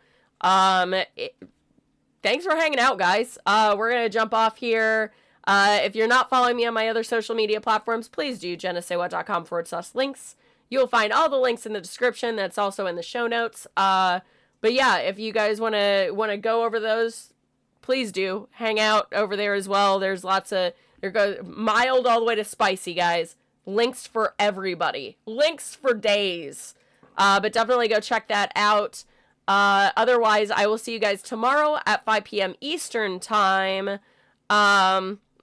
Thanks for hanging out, guys. We're going to jump off here. If you're not following me on my other social media platforms, please do jennasaywhat.com/links. You'll find all the links in the description. That's also in the show notes. But yeah, if you guys want to go over those, please do. Hang out over there as well. There's lots of... There goes mild all the way to spicy, guys. Links for everybody. Links for days. But definitely go check that out. Otherwise, I will see you guys tomorrow at 5 p.m. Eastern time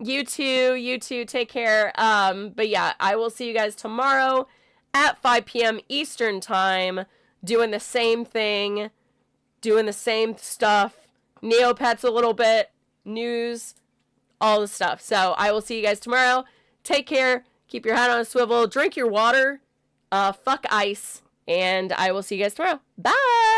You too. You too. Take care. But yeah, I will see you guys tomorrow at 5 p.m. Eastern time, doing the same thing, doing the same stuff. Neopets a little bit, news, all the stuff. So I will see you guys tomorrow. Take care. Keep your head on a swivel. Drink your water. Fuck ice. And I will see you guys tomorrow. Bye.